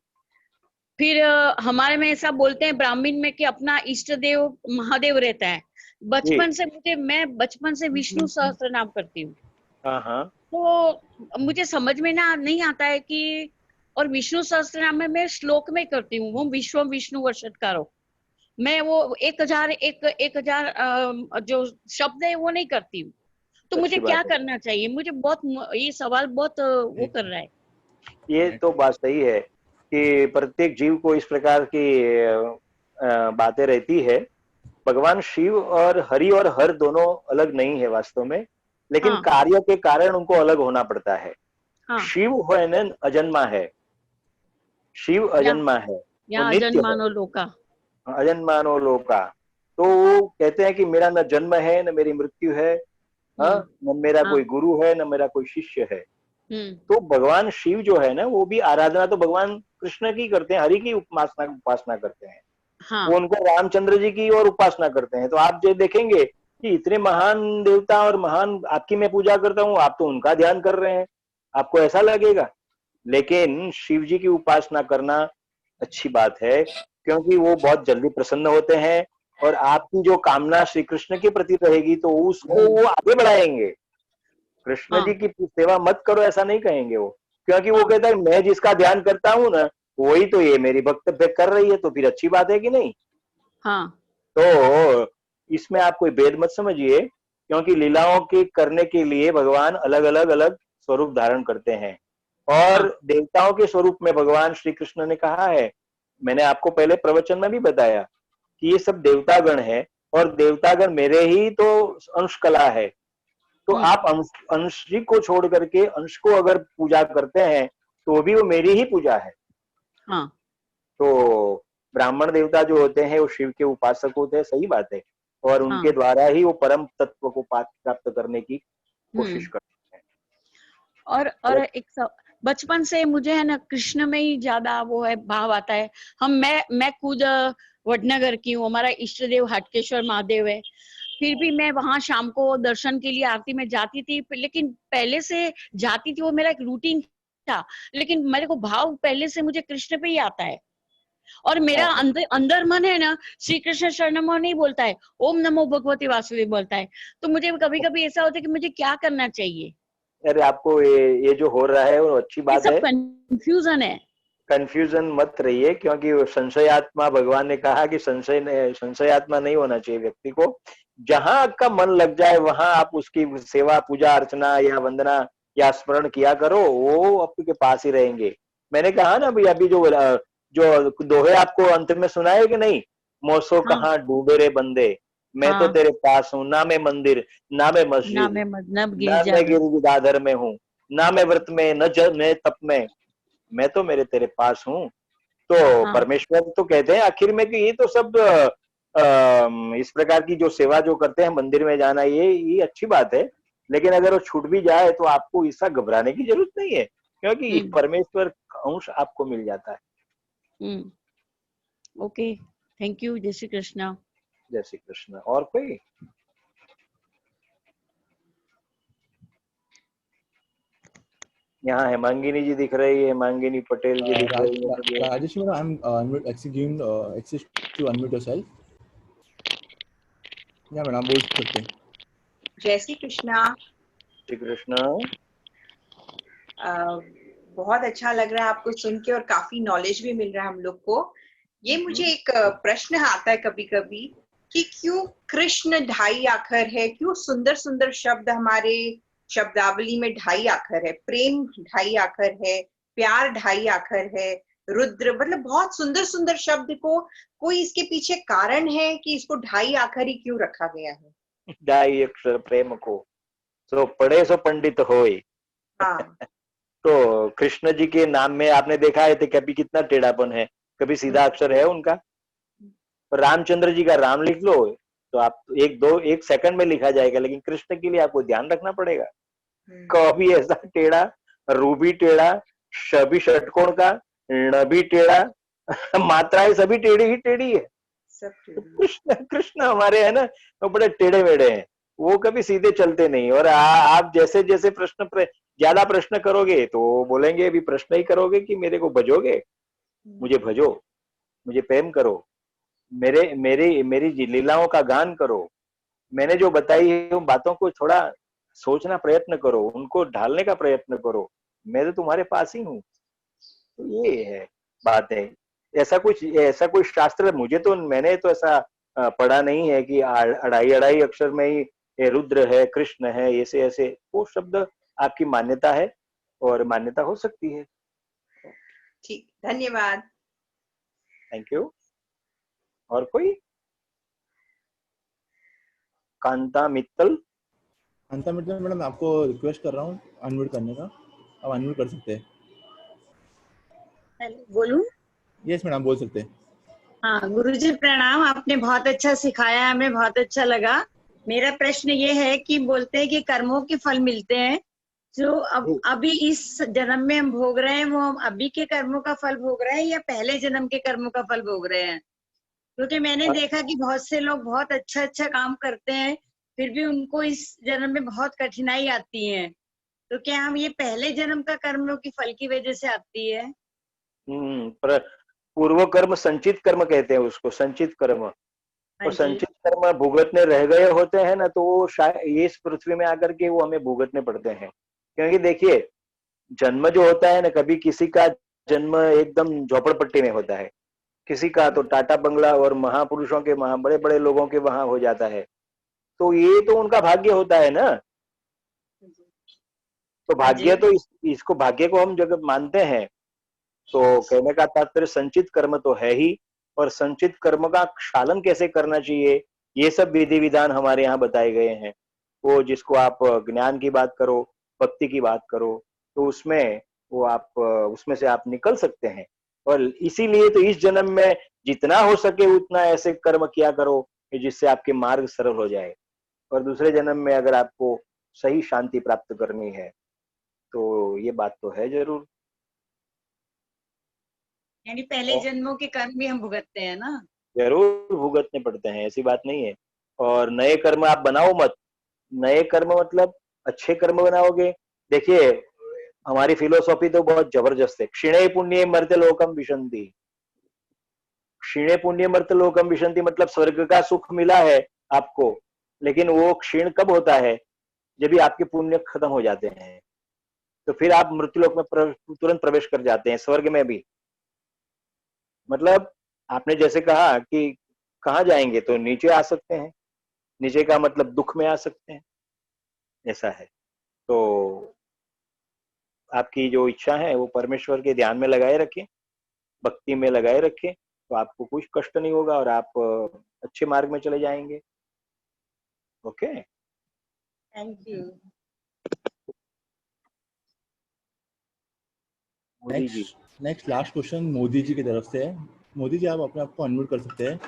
फिर हमारे में ऐसा बोलते हैं ब्राह्मीण में कि अपना इष्ट देव महादेव रहता है। बचपन से मैं बचपन से विष्णु सहस्त्र नाम करती हूँ। हाँ हाँ। तो मुझे समझ में नहीं आता है कि, और विष्णु सहस्त्र नाम में मैं श्लोक में करती हूँ, वो विश्व विष्णु वर्षत्कारो, मैं वो 1000 जो शब्द है वो नहीं करती हूँ। तो मुझे क्या करना चाहिए? मुझे बहुत ये सवाल बहुत वो कर रहा है। ये तो बात सही है कि प्रत्येक जीव को इस प्रकार की बातें रहती है। भगवान शिव और हरि और हर दोनों अलग नहीं है वास्तव में, लेकिन हाँ। कार्य के कारण उनको अलग होना पड़ता है। हाँ। शिव है न अजन्मा है, शिव अजन्मा है, वो नित्य है, अजन्मानो लोका, अजन्मानो लोका। तो वो कहते हैं कि मेरा न जन्म है न मेरी मृत्यु है, हाँ, न मेरा कोई गुरु है न मेरा कोई शिष्य है। तो भगवान शिव जो है ना, वो भी आराधना तो भगवान कृष्ण की करते हैं, हरि की उपासना करते हैं। हाँ। वो उनको रामचंद्र जी की और उपासना करते हैं। तो आप जो देखेंगे कि इतने महान देवता और महान आपकी मैं पूजा करता हूँ, आप तो उनका ध्यान कर रहे हैं, आपको ऐसा लगेगा। लेकिन शिव जी की उपासना करना अच्छी बात है, क्योंकि वो बहुत जल्दी प्रसन्न होते हैं और आपकी जो कामना श्री कृष्ण के प्रति रहेगी तो उसको वो आगे बढ़ाएंगे। कृष्ण जी की सेवा मत करो ऐसा नहीं कहेंगे वो, क्योंकि वो कहता है मैं जिसका ध्यान करता हूँ ना, वही तो ये मेरी भक्त कर रही है, तो फिर अच्छी बात है कि नहीं। हाँ। तो इसमें आप कोई भेद मत समझिए, क्योंकि लीलाओं के करने के लिए भगवान अलग अलग स्वरूप धारण करते हैं। और देवताओं के स्वरूप में भगवान श्री कृष्ण ने कहा है, मैंने आपको पहले प्रवचन में भी बताया कि ये सब देवतागण है और देवतागण मेरे ही तो अंश कला है। तो आप अंश जी को छोड़ करके अंश को अगर पूजा करते हैं तो भी वो मेरी ही पूजा है। हाँ। तो ब्राह्मण देवता जो होते हैं वो शिव के उपासक होते हैं, सही बात है, और उनके द्वारा ही वो परम तत्व को प्राप्त करने की कोशिश करते हैं। और एक बचपन से मुझे है ना कृष्ण में ही ज्यादा वो है भाव आता है। मैं खुद वडनगर की हूँ, हमारा इष्ट देव हाटकेश्वर महादेव है। फिर भी मैं वहां शाम को दर्शन के लिए आरती में जाती थी, लेकिन पहले से जाती थी, वो मेरा एक रूटीन था। लेकिन मेरे को भाव पहले से मुझे कृष्ण पे ही आता है, और मेरा अंदर मन है ना श्री कृष्ण शरणम नहीं बोलता है, ओम नमो भगवती वासुदेव बोलता है। तो मुझे कभी कभी ऐसा होता है कि मुझे क्या करना चाहिए। अरे आपको ये जो हो रहा है वो अच्छी बात है, कंफ्यूजन है। कंफ्यूजन मत रहिए, क्योंकि संशयात्मा भगवान ने कहा कि संशयात्मा नहीं होना चाहिए व्यक्ति को। जहां आपका मन लग जाए वहां आप उसकी सेवा पूजा अर्चना या वंदना या स्मरण किया करो, वो आपके पास ही रहेंगे। मैंने कहा ना अभी अभी जो दोहे आपको अंत में सुनाए कि नहीं, मोसो कहाँ डूबे रे बंदे, मैं तो तेरे पास हूँ, ना मैं मंदिर ना मैं मस्जिद ना मैं गिरजाधर में हूँ, ना मैं व्रत में न मैं तप में, मैं तो मेरे तेरे पास हूँ। तो परमेश्वर तो कहते हैं आखिर में कि ये तो सब इस प्रकार की जो सेवा जो करते हैं मंदिर में जाना, ये अच्छी बात है। लेकिन अगर वो छूट भी जाए तो आपको इसका घबराने की जरूरत नहीं है, क्योंकि परमेश्वर अंश आपको मिल जाता है। Okay, thank you. जय श्री कृष्ण। जय श्री कृष्ण। और कोई? यहाँ हेमांगिनी जी दिख रही है, हेमांगिनी पटेल जी दिख रही है। Rajesh madam, I am actually giving access to unmute yourself. या मैडम बोल सकते हैं। जय श्री कृष्णा। श्री कृष्ण। बहुत अच्छा लग रहा है आपको सुन के और काफी नॉलेज भी मिल रहा है हम लोग को। ये मुझे एक प्रश्न आता है कभी कभी कि क्यों कृष्ण 2.5 अक्षर है, क्यों सुंदर सुंदर शब्द हमारे शब्दावली में 2.5 अक्षर है, प्रेम 2.5 अक्षर है, प्यार 2.5 अक्षर है, रुद्र, मतलब बहुत सुंदर सुंदर शब्द को कोई इसके पीछे कारण है कि इसको 2.5 अक्षर ही क्यों रखा गया है? 2.5 अक्षर प्रेम को सो पढ़े सो पंडित होए। हाँ। तो कृष्ण जी के नाम में आपने देखा है तो कभी कितना टेढ़ापन है, कभी सीधा अक्षर है उनका। रामचंद्र जी का राम लिख लो तो आप एक सेकंड में लिखा जाएगा, लेकिन कृष्ण के लिए आपको ध्यान रखना पड़ेगा। कभी ऐसा टेढ़ा, रू भी टेढ़ा, श भी षटकोण का, ण भी टेढ़ा, मात्राएं सभी टेढ़ी ही टेढ़ी है। कृष्ण हमारे है ना, वो बड़े टेढ़े मेढ़े हैं, वो कभी सीधे चलते नहीं। और आप जैसे जैसे ज्यादा प्रश्न करोगे तो बोलेंगे अभी प्रश्न ही करोगे कि मेरे को भजोगे, मुझे भजो, मुझे प्रेम करो, मेरी लीलाओं का गान करो, मैंने जो बताई है उन बातों को थोड़ा सोचना प्रयत्न करो, उनको ढालने का प्रयत्न करो, मैं तो तुम्हारे पास ही हूँ। तो ये है बात है। ऐसा कोई शास्त्र मैंने तो ऐसा पढ़ा नहीं है कि 2.5 अक्षर में ही रुद्र है, कृष्ण है, ऐसे ऐसे। वो शब्द आपकी मान्यता है और मान्यता हो सकती है। ठीक, धन्यवाद। Thank you. और कोई? कांता मित्तल। कांता मित्तल मैडम, आपको रिक्वेस्ट कर रहा हूँ अनम्यूट करने का, आप अनम्यूट कर सकते हैं। बोलूं? यस मैडम, बोल सकते हैं। हाँ, गुरुजी प्रणाम, आपने बहुत अच्छा सिखाया, हमें बहुत अच्छा लगा। मेरा प्रश्न ये है कि बोलते हैं कि कर्मों के फल मिलते हैं, जो अभी इस जन्म में हम भोग रहे हैं वो हम अभी के कर्मों का फल भोग रहे हैं या पहले जन्म के कर्मों का फल भोग रहे हैं? क्योंकि मैंने देखा कि बहुत से लोग बहुत अच्छा अच्छा काम करते हैं, फिर भी उनको इस जन्म में बहुत कठिनाई आती है। तो क्या हम ये पहले जन्म का कर्मों की फल की वजह से आती है? पूर्व कर्म संचित कर्म कहते हैं उसको, संचित कर्म। और संचित कर्म भुगतने रह गए होते हैं ना, तो वो शायद इस पृथ्वी में आकर के वो हमें भुगतने पड़ते हैं। क्योंकि देखिए, जन्म जो होता है ना, कभी किसी का जन्म एकदम झोपड़पट्टी में होता है, किसी का तो टाटा बंगला और महापुरुषों के, बड़े बड़े लोगों के वहां हो जाता है। तो ये तो उनका भाग्य होता है ना। तो भाग्य तो इसको भाग्य को हम जब मानते हैं तो कहने का तात्पर्य संचित कर्म तो है ही, और संचित कर्म का क्षालन कैसे करना चाहिए, ये सब विधि विधान हमारे यहाँ बताए गए हैं। वो जिसको आप ज्ञान की बात करो, भक्ति की बात करो, तो उसमें वो आप उसमें से आप निकल सकते हैं। और इसीलिए तो इस जन्म में जितना हो सके उतना ऐसे कर्म किया करो कि जिससे आपके मार्ग सरल हो जाए। और दूसरे जन्म में अगर आपको सही शांति प्राप्त करनी है तो ये बात तो है जरूर। यानी पहले जन्मों के कर्म भी हम भुगतते हैं ना? जरूर भुगतने पड़ते हैं, ऐसी बात नहीं है। और नए कर्म आप बनाओ मत। नए कर्म मतलब अच्छे कर्म बनाओगे। देखिए, हमारी फिलोसॉफी तो बहुत जबरदस्त है। क्षीणे पुण्य मर्त्य लोकम विशंति। क्षीणे पुण्य मर्त्य लोकम विशंति मतलब स्वर्ग का सुख मिला है आपको, लेकिन वो क्षीण कब होता है? जब भी आपके पुण्य खत्म हो जाते हैं, तो फिर आप मृत्युलोक में तुरंत प्रवेश कर जाते हैं, स्वर्ग में भी। मतलब आपने जैसे कहा कि कहाँ जाएंगे, तो नीचे आ सकते हैं। नीचे का मतलब दुख में आ सकते हैं, ऐसा है। तो आपकी जो इच्छा है वो परमेश्वर के ध्यान में लगाए रखें, भक्ति में लगाए रखें, तो आपको कुछ कष्ट नहीं होगा और आप अच्छे मार्ग में चले जाएंगे। Okay, thank you. Modi ji. Next last question Modi ji की तरफ से है। मोदी जी, आप अपने आप को अनम्यूट कर सकते हैं।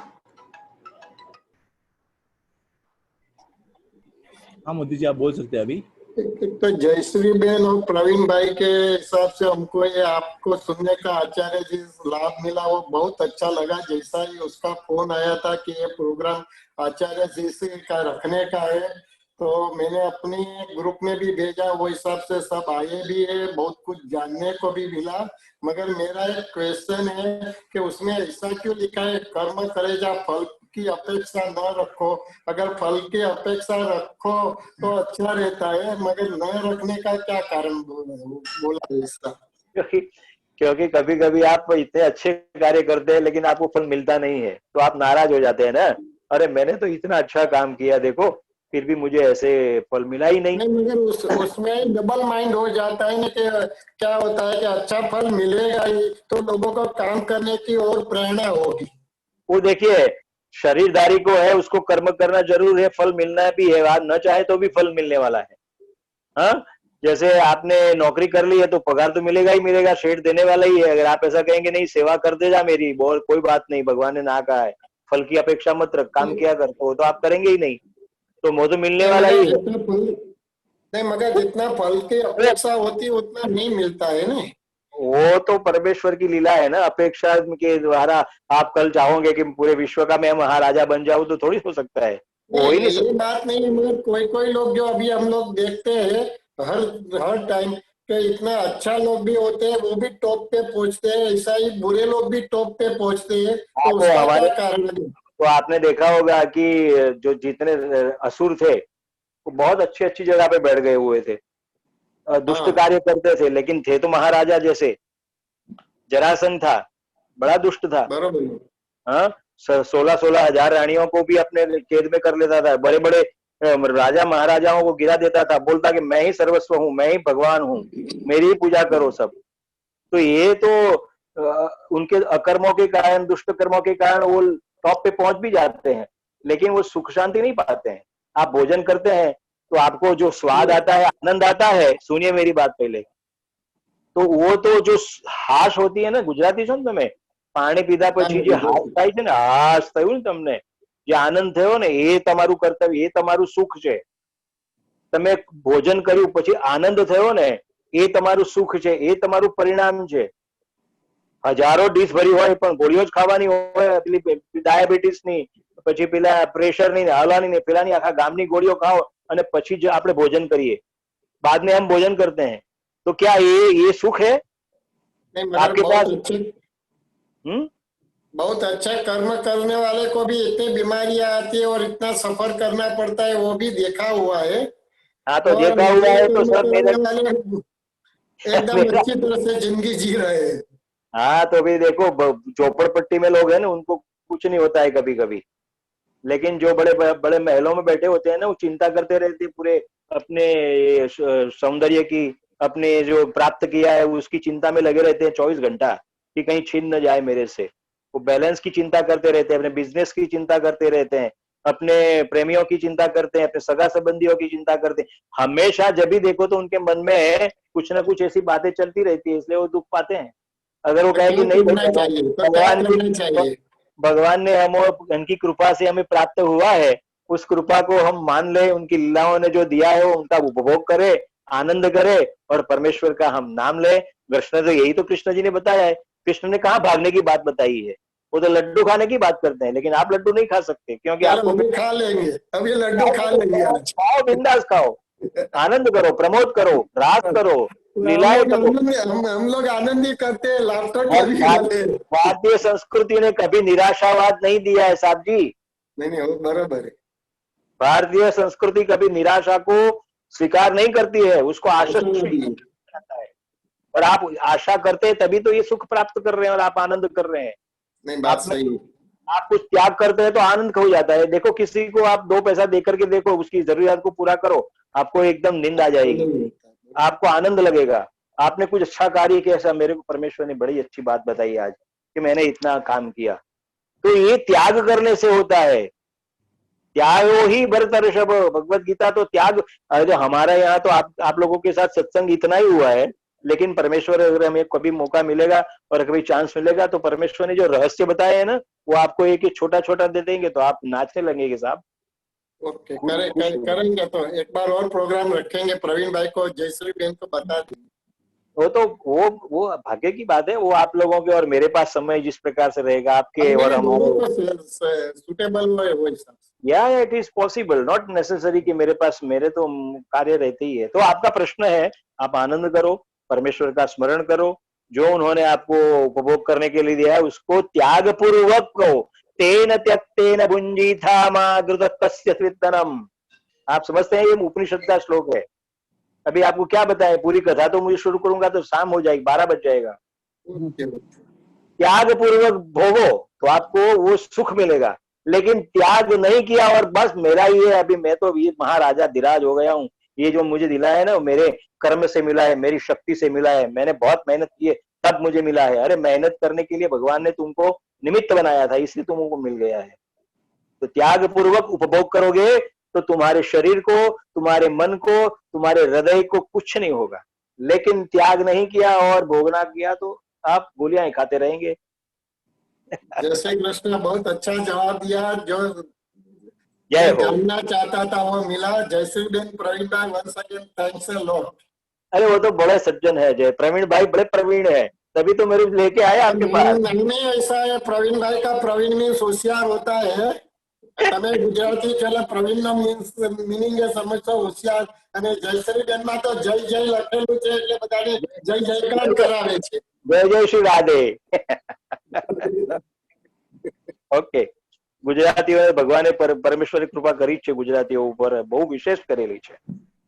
हाँ मोदी जी, आप बोल सकते हैं अभी। तो जयश्री बहन और प्रवीण भाई के हिसाब से हमको ये आपको सुनने का आचार्य जी लाभ मिला, वो बहुत अच्छा लगा। जैसा ही उसका फोन आया था कि ये प्रोग्राम आचार्य जी से का रखने का है, तो मैंने अपनी ग्रुप में भी भेजा, वो हिसाब से सब आए भी है, बहुत कुछ जानने को भी मिला। मगर मेरा एक क्वेश्चन है कि उसमें ऐसा क्यों लिखा है कर्म करे जा फल की अपेक्षा न रखो। अगर फल की अपेक्षा रखो तो अच्छा रहता है, मगर न रखने का क्या कारण बोला है इसका? क्योंकि कभी कभी आप इतने अच्छे कार्य करते हैं लेकिन आपको फल मिलता नहीं है तो आप नाराज हो जाते हैं ना। अरे मैंने तो इतना अच्छा काम किया, देखो फिर भी मुझे ऐसे फल मिला ही नहीं। मगर उसमें डबल माइंड हो जाता है ना कि क्या होता है कि अच्छा फल मिलेगा ही तो लोगों को काम करने की और प्रेरणा होगी। वो देखिए, शरीरधारी को है उसको कर्म करना जरूर है, फल मिलना भी है, आप न चाहे तो भी फल मिलने वाला है। हाँ, जैसे आपने नौकरी कर ली है तो पगार तो मिलेगा ही मिलेगा, शेठ देने वाला ही है। अगर आप ऐसा कहेंगे नहीं सेवा कर दे जा मेरी, बहुत कोई बात नहीं, भगवान ने ना कहा है फल की अपेक्षा मत रख, काम किया कर, तो आप करेंगे ही नहीं, तो वो तो मिलने वाला ही है। नहीं, मगर जितना फल की अपेक्षा होती है उतना नहीं मिलता है ना। वो तो परमेश्वर की लीला है ना, अपेक्षा के द्वारा आप कल चाहोगे कि पूरे विश्व का मैं महाराजा बन जाऊं तो थोड़ी हो सकता है, वो ही नहीं ये सकता। बात नहीं है, मगर कोई लोग जो अभी हम लोग देखते हैं हर टाइम के इतना अच्छा लोग भी होते हैं, वो भी टॉप पे पहुंचते हैं, ऐसा ही बुरे लोग भी टॉप पे पहुंचते हैं, तो तो उसका हमारे क्या कारण है? तो आपने देखा होगा कि जो जितने असुर थे वो बहुत अच्छी अच्छी जगह पे बैठ गए हुए थे, दुष्ट हाँ कार्य करते थे लेकिन थे तो महाराजा जैसे। जरासंध था, बड़ा दुष्ट था। बरोबर। हाँ, 16-16 हजार रानियों को भी अपने कैद में कर लेता था, बड़े बड़े राजा महाराजाओं को गिरा देता था, बोलता कि मैं ही सर्वस्व हूँ, मैं ही भगवान हूँ, मेरी ही पूजा करो सब। तो ये तो उनके अकर्मों के कारण, दुष्ट कर्मों के कारण वो टॉप पे पहुंच भी जाते हैं लेकिन वो सुख शांति नहीं पाते हैं। आप भोजन करते हैं तो आपको जो स्वाद आता है, आनंद आता है, सुनिए मेरी बात पहले, तो वो तो जो हाश होती है ना, गुजराती છો ને તમે, પાણી પીધા પછી જે હાશ થાય છે ને, હાશ થયું ને તમને, જે આનંદ થયો ને, એ તમારું કર્તવ્ય, એ તમારું સુખ છે। તમે ભોજન કર્યું પછી આનંદ થયો ને, એ તમારું સુખ છે, એ તમારું પરિણામ છે। હજારો ડીશ ભરી હોય પણ ગોળીઓ જ ખાવાની હોય, પેલી ડાયાબિટીસ ની, પછી પેલા પ્રેશર ની, હલાની ને પેલાની, આખા ગામની ગોળીઓ ખાઓ અને પછી જ આપણે ભોજન કરીએ, बाद में हम भोजन करते हैं, तो क्या ये सुख है नहीं, मगर आपके पास? बहुत अच्छा कर्म करने वाले को भी इतनी बीमारियां आती है और इतना सफर करना पड़ता है, वो भी देखा हुआ है। हाँ, तो देखा हुआ है तो सब मेरे एकदम अच्छी तरह से जिंदगी जी रहे हैं। हाँ, तो भी देखो झोपड़पट्टी में लोग हैं ना, उनको कुछ नहीं होता है कभी कभी, लेकिन जो बड़े बड़े महलों में बैठे होते हैं ना, वो चिंता करते रहते हैं पूरे अपने सौंदर्य की, अपने जो प्राप्त किया है उसकी चिंता में लगे रहते हैं 24 घंटा कि कहीं छीन न जाए मेरे से। वो बैलेंस की चिंता करते रहते हैं, अपने बिजनेस की चिंता करते रहते हैं, अपने प्रेमियों की चिंता करते हैं, अपने सगा संबंधियों की चिंता करते हैं। हमेशा जब भी देखो तो उनके मन में कुछ ना कुछ ऐसी बातें चलती रहती है, इसलिए वो दुख पाते हैं। अगर वो कहे कि नहीं भगवान ने हम उनकी कृपा से हमें प्राप्त हुआ है, उस कृपा को हम मान ले, उनकी लीलाओं ने जो दिया है वो उनका उपभोग करे, आनंद करे और परमेश्वर का हम नाम ले। कृष्ण तो यही तो कृष्ण जी ने बताया है। कृष्ण ने कहाँ भागने की बात बताई है, वो तो लड्डू खाने की बात करते हैं, लेकिन आप लड्डू नहीं खा सकते क्योंकि आपको खा लेंगे, अभी लड्डू खा लेंगे, खाओ, बिंदास खाओ, आनंद करो, प्रमोद करो, रास करो, लीलाएं करो। हम लोग आनंद ही करते हैं, लाफ्टर भारतीय संस्कृति ने कभी निराशावाद नहीं दिया है साहब जी। नहीं, बराबर है। भारतीय संस्कृति कभी निराशा को स्वीकार नहीं करती है, उसको आशा करता है, और आप आशा करते हैं तभी तो ये सुख प्राप्त कर रहे हैं और आप आनंद कर रहे हैं। नहीं, बात सही है। आप कुछ त्याग करते हैं तो आनंद खो जाता है। देखो किसी को आप 2 पैसा दे करके देखो, उसकी जरूरियात को पूरा करो, आपको एकदम नींद आ जाएगी, आपको आनंद लगेगा, आपने कुछ अच्छा कार्य किया। ऐसा मेरे को परमेश्वर ने बड़ी अच्छी बात बताई आज कि मैंने इतना काम किया, तो ये त्याग करने से होता है। त्यागो ही भरतर्षभ, भगवत गीता तो त्याग। अरे हमारा यहाँ तो आप लोगों के साथ सत्संग इतना ही हुआ है, लेकिन परमेश्वर अगर हमें कभी मौका मिलेगा और कभी चांस मिलेगा तो परमेश्वर ने जो रहस्य बताए हैं ना, वो आपको एक छोटा छोटा दे देंगे तो आप नाचने लगेंगे साहब। ओके, करेंगे तो एक बार और प्रोग्राम रखेंगे, प्रवीण भाई को, जयश्री बहन को बता देंगे। वो भाग्य की बात है, वो आप लोगों के और मेरे पास समय जिस प्रकार से रहेगा आपके और हमारे सुटेबल हो हिसाब से। या it is possible, not necessary कि मेरे पास, मेरे तो कार्य रहते ही है। तो आपका प्रश्न है, आप आनंद करो, परमेश्वर का स्मरण करो, जो उन्होंने आपको उपभोग करने के लिए दिया है उसको त्याग पूर्वक करो। तेन त्यक्तेन भुंजीथा मा घृतस्य स्वित्तनम। आप समझते हैं, ये उपनिषद का श्लोक है। अभी आपको क्या बताएं, पूरी कथा तो मुझे शुरू करूंगा तो शाम हो जाएगी, 12 बज जाएगा। त्याग पूर्वक भोगो तो आपको वो सुख मिलेगा, लेकिन त्याग नहीं किया और बस मेरा ही है, अभी मैं तो ये महाराजा धीराज हो गया हूँ, ये जो मुझे मिला है ना मेरे कर्म से मिला है, मेरी शक्ति से मिला है, मैंने बहुत मेहनत की है तब मुझे मिला है। अरे मेहनत करने के लिए भगवान ने तुमको निमित्त बनाया था, इसलिए तुमको मिल गया है। तो त्याग पूर्वक उपभोग करोगे तो तुम्हारे शरीर को, तुम्हारे मन को, तुम्हारे हृदय को कुछ नहीं होगा। लेकिन त्याग नहीं किया और भोगना किया तो आप गोलियां ही खाते रहेंगे। जैसे कृष्ण बहुत अच्छा जवाब दिया, जो जय हो। जानना चाहता था वो मिला। जय श्री प्रवीण भाई, once again thanks a lot. अरे वो तो बड़े सज्जन है, जय प्रवीण भाई बड़े प्रवीण है, तभी तो मेरे लेके आए आपके पास। नहीं ऐसा है, प्रवीण भाई का प्रवीण मीन्स होशियार होता है। તમે ગુજરાતી છેલ્લે પ્રવીણનો મીનિંગ એ સમજતો હોશિયાર, અને જયશ્રી બેનમાં તો જય જય લખેલું છે એટલે બધાને જય જયકાર કરાવે છે। જય જય શ્રી રાધે। ઓકે, ગુજરાતીઓએ ભગવાને પરમેશ્વરે કૃપા કરી છે, ગુજરાતીઓ ઉપર બહુ વિશેષ કરેલી છે।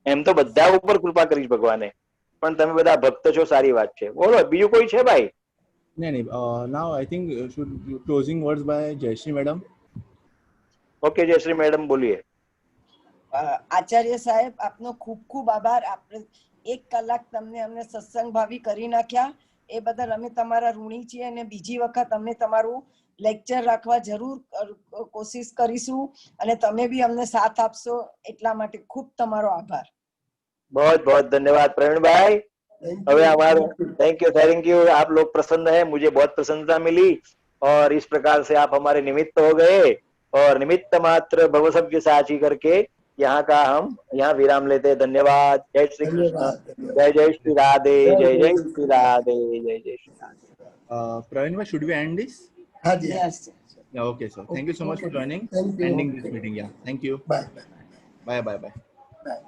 એમ તો બધા ઉપર કૃપા કરી છે ભગવાને, પણ તમે બધા ભક્ત છો, સારી વાત છે। બોલો બીજું કોઈ છે ભાઈ? નહીં, now I think should closing words by Jayshree madam. Okay Jayshree madam બોલીએ। આચાર્ય સાહેબ, આપનો ખૂબ ખૂબ આભાર। આપણે 1 કલાક તમને અમને સત્સંગ ભાવી કરી નાખ્યા, એ બદલ અમે તમારા ઋણી છીએ, અને બીજી વખત અમે તમારું લેક્ચર રાખવા જરૂર કોશિશ કરીશું, અને તમે બી અમને સાથ આપશો, એટલા માટે ખૂબ તમારો આભાર। बहुत बहुत धन्यवाद प्रवीण भाई। હવે हमारे थैंक यू। आप लोग प्रसन्न है, मुझे बहुत प्रसन्नता मिली, और इस प्रकार से आप हमारे निमित्त हो गए, और निमित्त मात्र भव सभ्य साची करके यहाँ का हम यहाँ विराम लेते हैं। धन्यवाद। जय श्री कृष्ण, जय जय श्री राधे, जय जय श्री राधे, जय जय श्री राधे। प्रवीण भाई, शुड वी एंड दिस? हाँ जी, Yes. Yeah, okay, sir. Thank you so much for joining. Thank you. Ending this meeting. Yeah, thank you. Bye bye Bye, bye, bye. Bye.